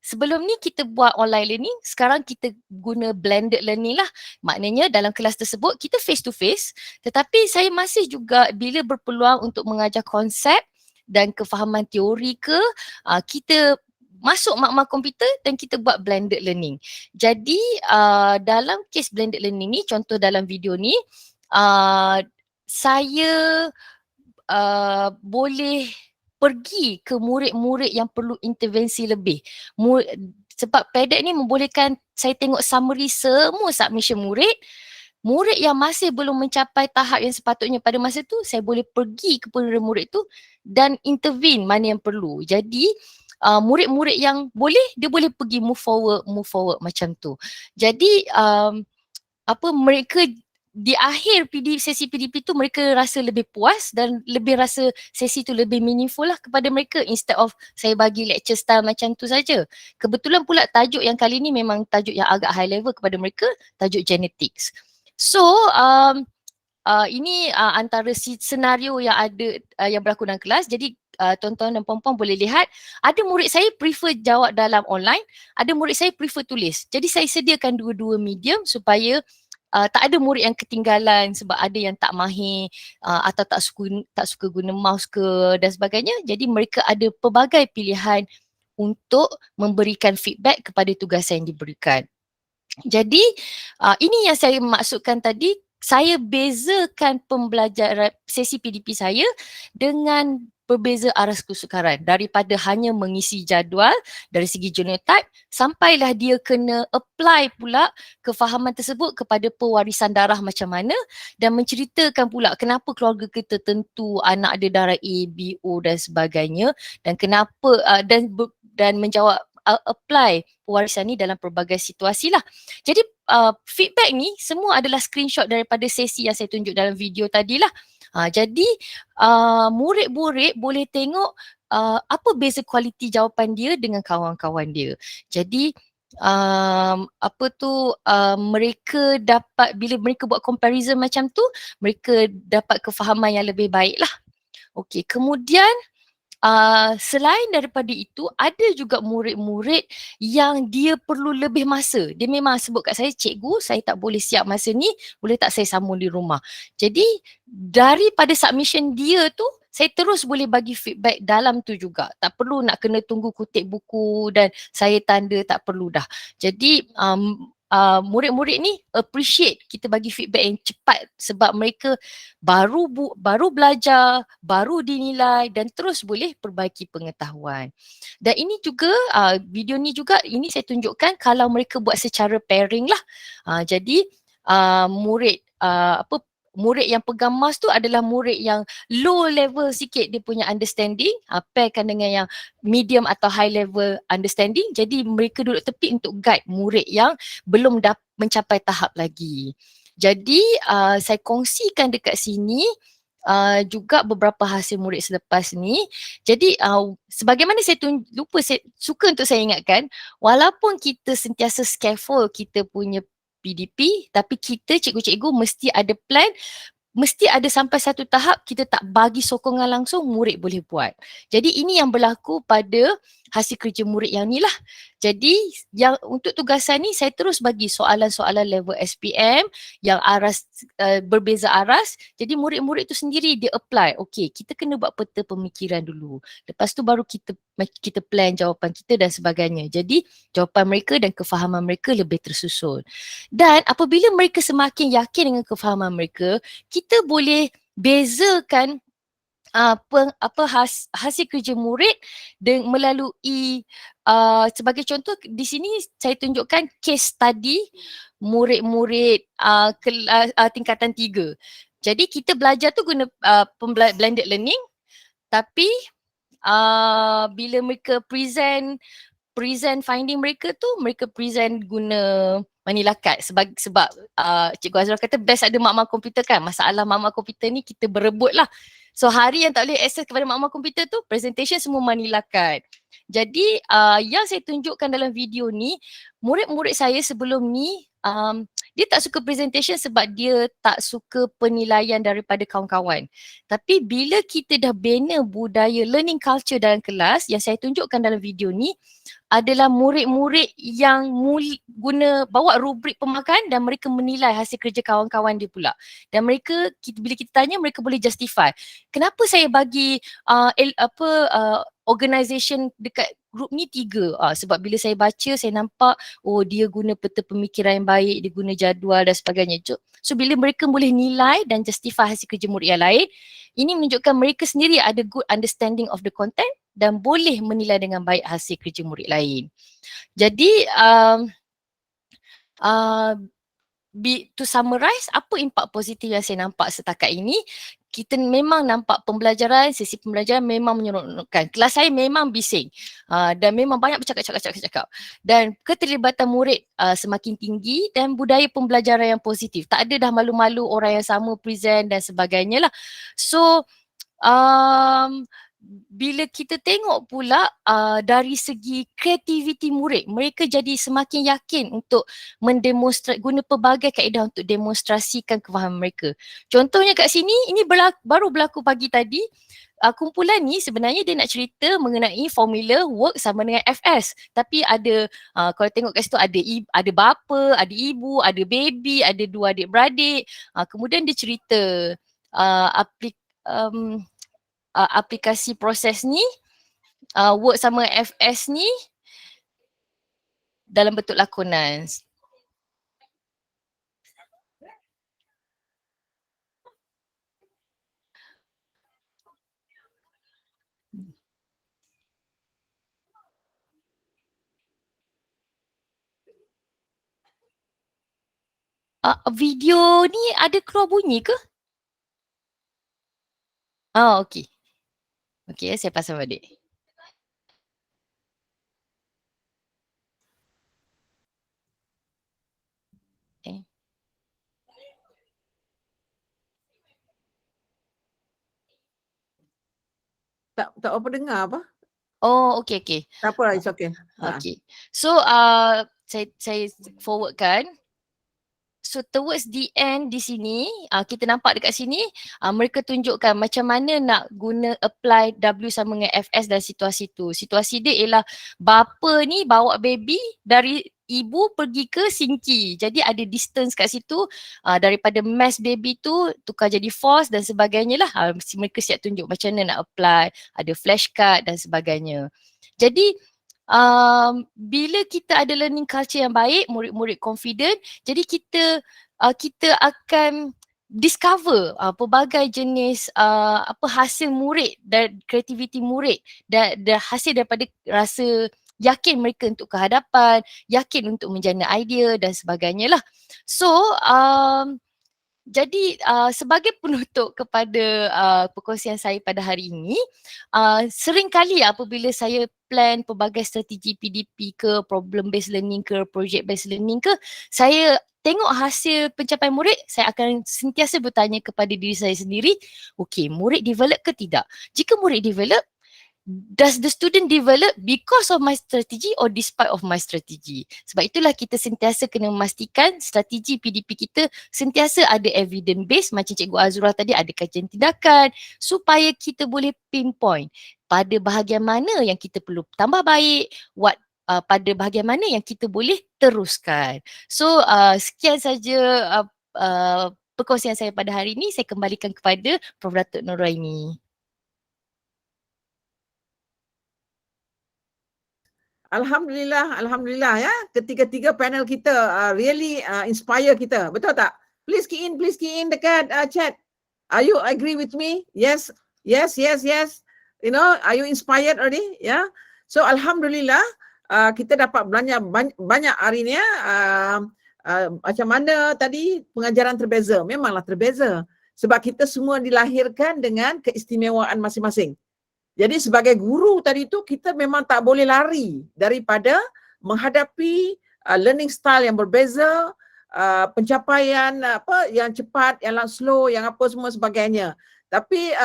sebelum ni kita buat online learning, sekarang kita guna blended learning lah. Maknanya dalam kelas tersebut kita face to face, tetapi saya masih juga bila berpeluang untuk mengajar konsep dan kefahaman teori ke, kita masuk makmal komputer dan kita buat blended learning. Jadi dalam case blended learning ni, contoh dalam video ni, saya boleh pergi ke murid-murid yang perlu intervensi lebih. Sebab PDEC ni membolehkan saya tengok summary semua submission murid. Murid yang masih belum mencapai tahap yang sepatutnya pada masa tu, saya boleh pergi kepada murid tu dan intervene mana yang perlu. Jadi murid-murid yang boleh, dia boleh pergi move forward macam tu. Jadi mereka di akhir sesi PDP tu mereka rasa lebih puas dan lebih rasa sesi tu lebih meaningful lah kepada mereka, instead of saya bagi lecture style macam tu saja. Kebetulan pula tajuk yang kali ni memang tajuk yang agak high level kepada mereka, tajuk genetics. So ini antara senario yang ada yang berlaku dalam kelas. Jadi tuan-tuan dan puan-puan boleh lihat, ada murid saya prefer jawab dalam online, ada murid saya prefer tulis. Jadi saya sediakan dua-dua medium supaya tak ada murid yang ketinggalan sebab ada yang tak mahir atau tak suka guna mouse ke dan sebagainya. Jadi mereka ada pelbagai pilihan untuk memberikan feedback kepada tugasan yang diberikan. Jadi ini yang saya maksudkan tadi, saya bezakan pembelajaran sesi PDP saya dengan berbeza aras kesukaran, daripada hanya mengisi jadual dari segi genotype sampailah dia kena apply pula kefahaman tersebut kepada pewarisan darah macam mana, dan menceritakan pula kenapa keluarga kita tentu anak ada darah A, B, O dan sebagainya, dan kenapa dan menjawab apply pewarisan ni dalam pelbagai situasi lah. Jadi feedback ni semua adalah screenshot daripada sesi yang saya tunjuk dalam video tadi lah. Jadi murid-murid boleh tengok apa beza kualiti jawapan dia dengan kawan-kawan dia. Jadi mereka dapat, bila mereka buat comparison macam tu, mereka dapat kefahaman yang lebih baik lah. Okey, kemudian selain daripada itu, ada juga murid-murid yang dia perlu lebih masa. Dia memang sebut kat saya, cikgu saya tak boleh siap masa ni, boleh tak saya sambung di rumah. Jadi daripada submission dia tu, saya terus boleh bagi feedback dalam tu juga. Tak perlu nak kena tunggu kutip buku dan saya tanda, tak perlu dah. Jadi murid-murid ni appreciate kita bagi feedback yang cepat sebab mereka baru belajar, baru dinilai dan terus boleh perbaiki pengetahuan. Dan ini juga video ni juga ini saya tunjukkan kalau mereka buat secara pairing lah. Jadi murid yang pegang mouse tu adalah murid yang low level sikit dia punya understanding, pairkan dengan yang medium atau high level understanding. Jadi mereka duduk tepi untuk guide murid yang belum mencapai tahap lagi. Jadi saya kongsikan dekat sini juga beberapa hasil murid selepas ni. Jadi sebagaimana saya suka untuk saya ingatkan, walaupun kita sentiasa scaffold kita punya PDP, tapi kita cikgu-cikgu mesti ada plan mesti ada sampai satu tahap kita tak bagi sokongan langsung, murid boleh buat. Jadi ini yang berlaku pada hasil kerja murid yang ni lah. Jadi yang untuk tugasan ni saya terus bagi soalan-soalan level SPM yang aras berbeza aras. Jadi murid-murid tu sendiri dia apply. Okey, kita kena buat peta pemikiran dulu. Lepas tu baru kita plan jawapan kita dan sebagainya. Jadi jawapan mereka dan kefahaman mereka lebih tersusun. Dan apabila mereka semakin yakin dengan kefahaman mereka, kita boleh bezakan hasil kerja murid melalui sebagai contoh di sini saya tunjukkan case study murid-murid tingkatan 3. Jadi kita belajar tu guna blended learning, tapi bila mereka present finding mereka tu, mereka present guna Manila Card sebab Cikgu Azra kata best ada mak-mak komputer kan. Masalah mak-mak komputer ni kita berebut lah. So hari yang tak boleh akses kepada mak-mak komputer tu, presentation semua Manila Card. Jadi yang saya tunjukkan dalam video ni, murid-murid saya sebelum ni dia tak suka presentation sebab dia tak suka penilaian daripada kawan-kawan. Tapi bila kita dah bina budaya learning culture dalam kelas, yang saya tunjukkan dalam video ni adalah murid-murid yang bawa rubrik pemakan dan mereka menilai hasil kerja kawan-kawan dia pula. Dan mereka bila kita tanya mereka boleh justify. Kenapa saya bagi organisation dekat grup ni 3? Sebab bila saya baca saya nampak dia guna peta pemikiran yang baik, dia guna jadual dan sebagainya. So bila mereka boleh nilai dan justify hasil kerja murid yang lain, ini menunjukkan mereka sendiri ada good understanding of the content dan boleh menilai dengan baik hasil kerja murid lain. Jadi to summarize, apa impak positif yang saya nampak setakat ini? Kita memang nampak sesi pembelajaran memang menyeronokkan. Kelas saya memang bising dan memang banyak bercakap. Dan keterlibatan murid semakin tinggi dan budaya pembelajaran yang positif. Tak ada dah malu-malu orang yang sama present dan sebagainya lah. So bila kita tengok pula dari segi kreativiti murid, mereka jadi semakin yakin untuk guna pelbagai kaedah untuk demonstrasikan kefahaman mereka. Contohnya kat sini, ini baru berlaku pagi tadi. Kumpulan ni sebenarnya dia nak cerita mengenai formula work sama dengan FS. Tapi ada, kalau tengok kat situ ada bapa, ada ibu, ada baby, ada 2 adik-beradik. Kemudian dia cerita aplikasi proses ni, work sama FS ni dalam bentuk lakonan. Video ni ada keluar bunyi ke? Okey. Okey, saya pasang balik. Tak apa dengar apa? Okey. Tak apa, it's okay. Okey. So saya forwardkan. So towards the end di sini, kita nampak dekat sini, mereka tunjukkan macam mana nak guna apply W sama dengan FS dalam situasi tu. Situasi dia ialah bapa ni bawa baby dari ibu pergi ke Singki. Jadi ada distance kat situ, daripada mass baby tu tukar jadi force dan sebagainya lah. Mereka siap tunjuk macam mana nak apply, ada flashcard dan sebagainya. Jadi bila kita ada learning culture yang baik, murid-murid confident, jadi kita akan discover pelbagai jenis hasil murid dan kreativiti murid dan hasil daripada rasa yakin mereka untuk kehadapan, yakin untuk menjana idea dan sebagainya lah. So jadi sebagai penutup kepada perkongsian saya pada hari ini, seringkali apabila saya plan pelbagai strategi PDP ke, problem based learning ke, project based learning ke, saya tengok hasil pencapaian murid, saya akan sentiasa bertanya kepada diri saya sendiri, okey, murid develop ke tidak? Jika murid develop, does the student develop because of my strategy or despite of my strategy? Sebab itulah kita sentiasa kena memastikan strategi PDP kita sentiasa ada evidence based, macam Cikgu Azura tadi ada kajian tindakan, supaya kita boleh pinpoint pada bahagian mana yang kita perlu tambah baik, pada bahagian mana yang kita boleh teruskan. So sekian saja perkongsian saya pada hari ini. Saya kembalikan kepada Prof. Datuk Nuraini. Alhamdulillah ya. Ketiga-tiga panel kita really inspire kita. Betul tak? Please key in dekat chat. Are you agree with me? Yes. You know, are you inspired already? Yeah. So alhamdulillah kita dapat banyak hari ni ya. Macam mana tadi pengajaran terbeza? Memanglah terbeza. Sebab kita semua dilahirkan dengan keistimewaan masing-masing. Jadi sebagai guru tadi tu kita memang tak boleh lari daripada menghadapi learning style yang berbeza, pencapaian yang cepat, yang slow, yang apa semua sebagainya. Tapi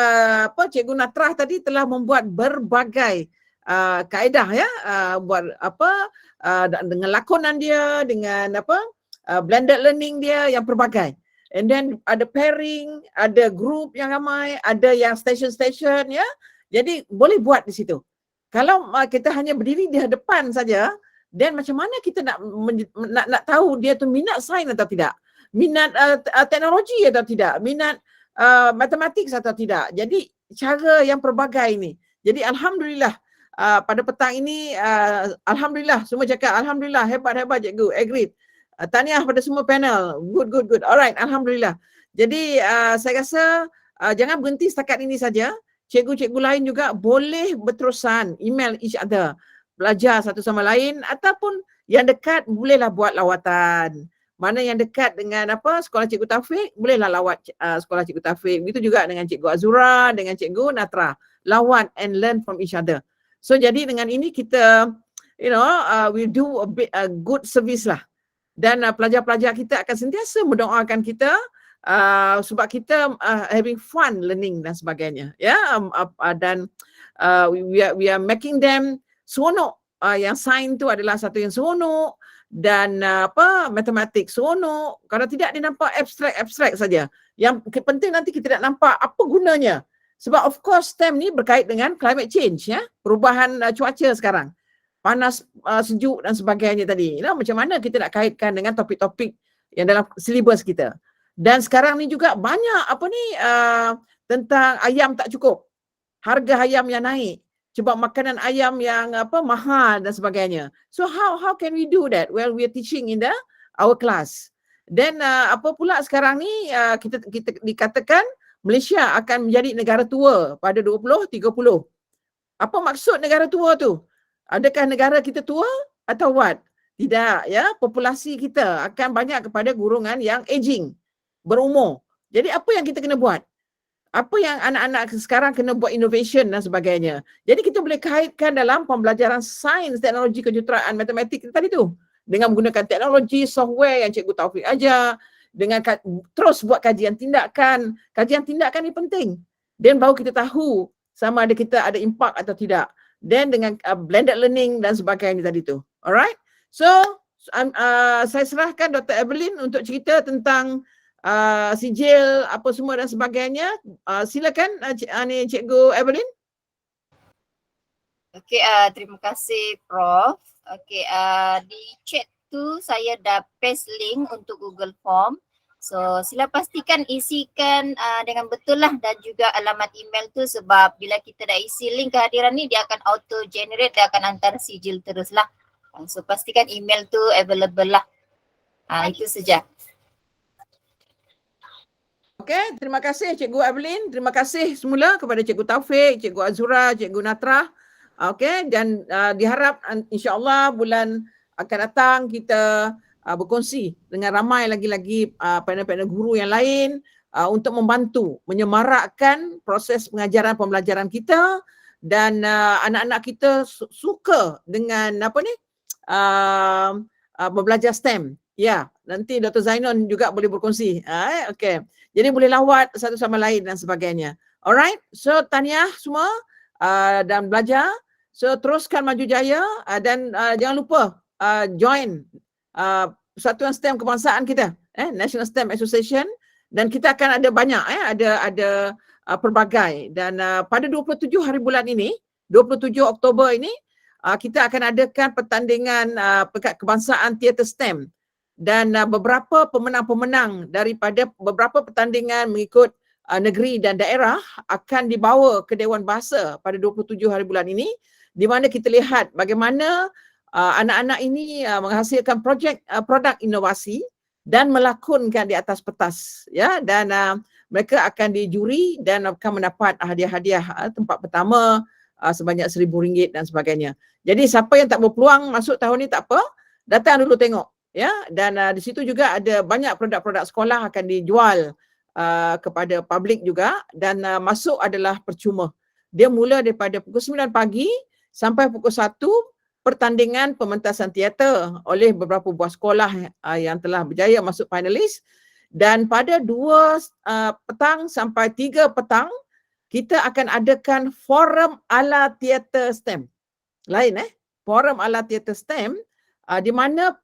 Cikgu Natrah tadi telah membuat berbagai kaedah ya, buat dengan lakonan dia, dengan blended learning dia yang pelbagai. And then ada pairing, ada group yang ramai, ada yang station-station ya. Jadi boleh buat di situ. Kalau kita hanya berdiri di hadapan saja, then macam mana kita nak tahu dia tu minat sains atau tidak? Minat teknologi atau tidak? Minat matematik atau tidak? Jadi cara yang pelbagai ni. Jadi alhamdulillah pada petang ini alhamdulillah semua cakap alhamdulillah hebat cikgu, agreed. Tahniah pada semua panel. Good. Alright, alhamdulillah. Jadi saya rasa jangan berhenti setakat ini saja. Cikgu-cikgu lain juga boleh berterusan email each other, belajar satu sama lain, ataupun yang dekat bolehlah buat lawatan. Mana yang dekat dengan sekolah Cikgu Taufik, bolehlah lawat sekolah Cikgu Taufik. Begitu juga dengan Cikgu Azura, dengan Cikgu Natrah. Lawat and learn from each other. So jadi dengan ini kita we do a good service lah. Dan pelajar-pelajar kita akan sentiasa mendoakan kita sebab kita having fun learning dan sebagainya ya, dan we are making them seronok. Yang sains tu adalah satu yang seronok, dan matematik seronok. Kalau tidak dia nampak abstrak saja. Yang penting nanti kita nak nampak apa gunanya. Sebab of course STEM ni berkait dengan climate change ya, perubahan cuaca sekarang. Panas, sejuk dan sebagainya tadi. Macam mana kita nak kaitkan dengan topik-topik yang dalam silibus kita. Dan sekarang ni juga banyak tentang ayam tak cukup. Harga ayam yang naik. Sebab makanan ayam yang mahal dan sebagainya. So how can we do that? Well, we are teaching in our class. Then apa pula sekarang ni kita dikatakan Malaysia akan menjadi negara tua pada 2030. Apa maksud negara tua tu? Adakah negara kita tua atau what? Tidak ya, populasi kita akan banyak kepada golongan yang aging, berumur. Jadi apa yang kita kena buat? Apa yang anak-anak sekarang kena buat innovation dan sebagainya. Jadi kita boleh kaitkan dalam pembelajaran sains, teknologi, kejuruteraan, matematik tadi tu. Dengan menggunakan teknologi, software yang Cikgu Taufik ajar. Dengan terus buat kajian tindakan. Kajian tindakan ni penting. Dan baru kita tahu sama ada kita ada impak atau tidak. Dan dengan blended learning dan sebagainya tadi tu. Alright? So, saya serahkan Dr. Evelyn untuk cerita tentang sijil apa semua dan sebagainya. Silakan Cikgu Evelyn. Okey, terima kasih Prof. Okey, di chat tu saya dah paste link untuk Google Form. So sila pastikan isikan dengan betul lah, dan juga alamat email tu, sebab bila kita dah isi link kehadiran ni dia akan auto generate, dia akan hantar sijil terus lah. So pastikan email tu available lah. Itu saja. Okey, terima kasih Cikgu Evelyn. Terima kasih semula kepada Cikgu Taufik, Cikgu Azura, Cikgu Natrah. Okey, dan diharap insya-Allah bulan akan datang kita berkongsi dengan ramai lagi-lagi panel-panel guru yang lain untuk membantu menyemarakkan proses pengajaran pembelajaran kita, dan anak-anak kita suka dengan belajar STEM. Ya, nanti Dr. Zainon juga boleh berkongsi. Okey. Jadi boleh lawat satu sama lain dan sebagainya. Alright. So tahniah semua. dan belajar. So teruskan maju jaya dan jangan lupa join Persatuan STEM Kebangsaan kita, National STEM Association, dan kita akan ada banyak ada pelbagai, dan pada 27 hari bulan ini, 27 Oktober ini, kita akan adakan pertandingan Pekat Kebangsaan Teater STEM, dan beberapa pemenang-pemenang daripada beberapa pertandingan mengikut negeri dan daerah akan dibawa ke Dewan Bahasa pada 27 hari bulan ini, di mana kita lihat bagaimana anak-anak ini menghasilkan produk inovasi dan melakonkan di atas pentas, ya, dan mereka akan dijuri dan akan mendapat hadiah-hadiah tempat pertama sebanyak RM1,000 dan sebagainya. Jadi siapa yang tak berpeluang masuk tahun ni tak apa, datang dulu tengok, ya, dan di situ juga ada banyak produk-produk sekolah akan dijual kepada publik juga, dan masuk adalah percuma. Dia mula daripada pukul 9 pagi sampai pukul 1, pertandingan pementasan teater oleh beberapa buah sekolah yang telah berjaya masuk finalis, dan pada 2 petang sampai 3 petang kita akan adakan forum ala teater STEM. Lain forum ala teater STEM di mana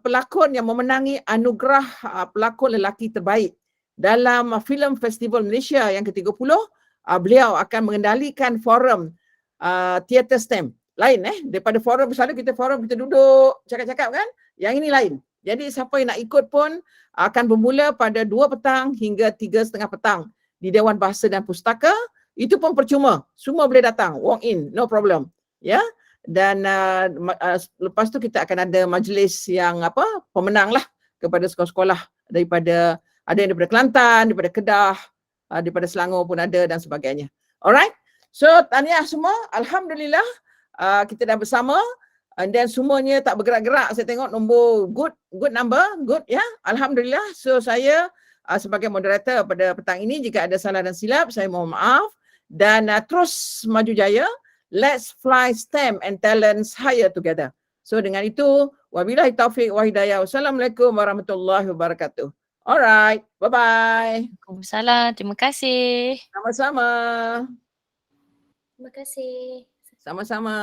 pelakon yang memenangi anugerah pelakon lelaki terbaik dalam filem Festival Malaysia yang ke-30, beliau akan mengendalikan forum teater STEM. Lain daripada forum, selalu kita forum kita duduk cakap-cakap kan, yang ini lain. Jadi siapa yang nak ikut pun akan bermula pada 2 petang hingga 3:30 petang di Dewan Bahasa dan Pustaka. Itu pun percuma, semua boleh datang, walk in, no problem, ya. Dan lepas tu kita akan ada majlis yang pemenang lah kepada sekolah-sekolah daripada, ada yang daripada Kelantan, daripada Kedah, daripada Selangor pun ada dan sebagainya. Alright, so tahniah semua, alhamdulillah. Kita dah bersama, dan semuanya tak bergerak-gerak. Saya tengok nombor good number, good, ya, alhamdulillah. So saya sebagai moderator pada petang ini, jika ada salah dan silap saya mohon maaf, dan terus maju jaya. Let's fly STEM and talents higher together. So dengan itu, wabillahi taufiq wa hidayah. Wassalamualaikum warahmatullahi wabarakatuh. Alright, bye-bye. Waalaikumsalam. Terima kasih. Sama-sama. Terima kasih. Sama-sama.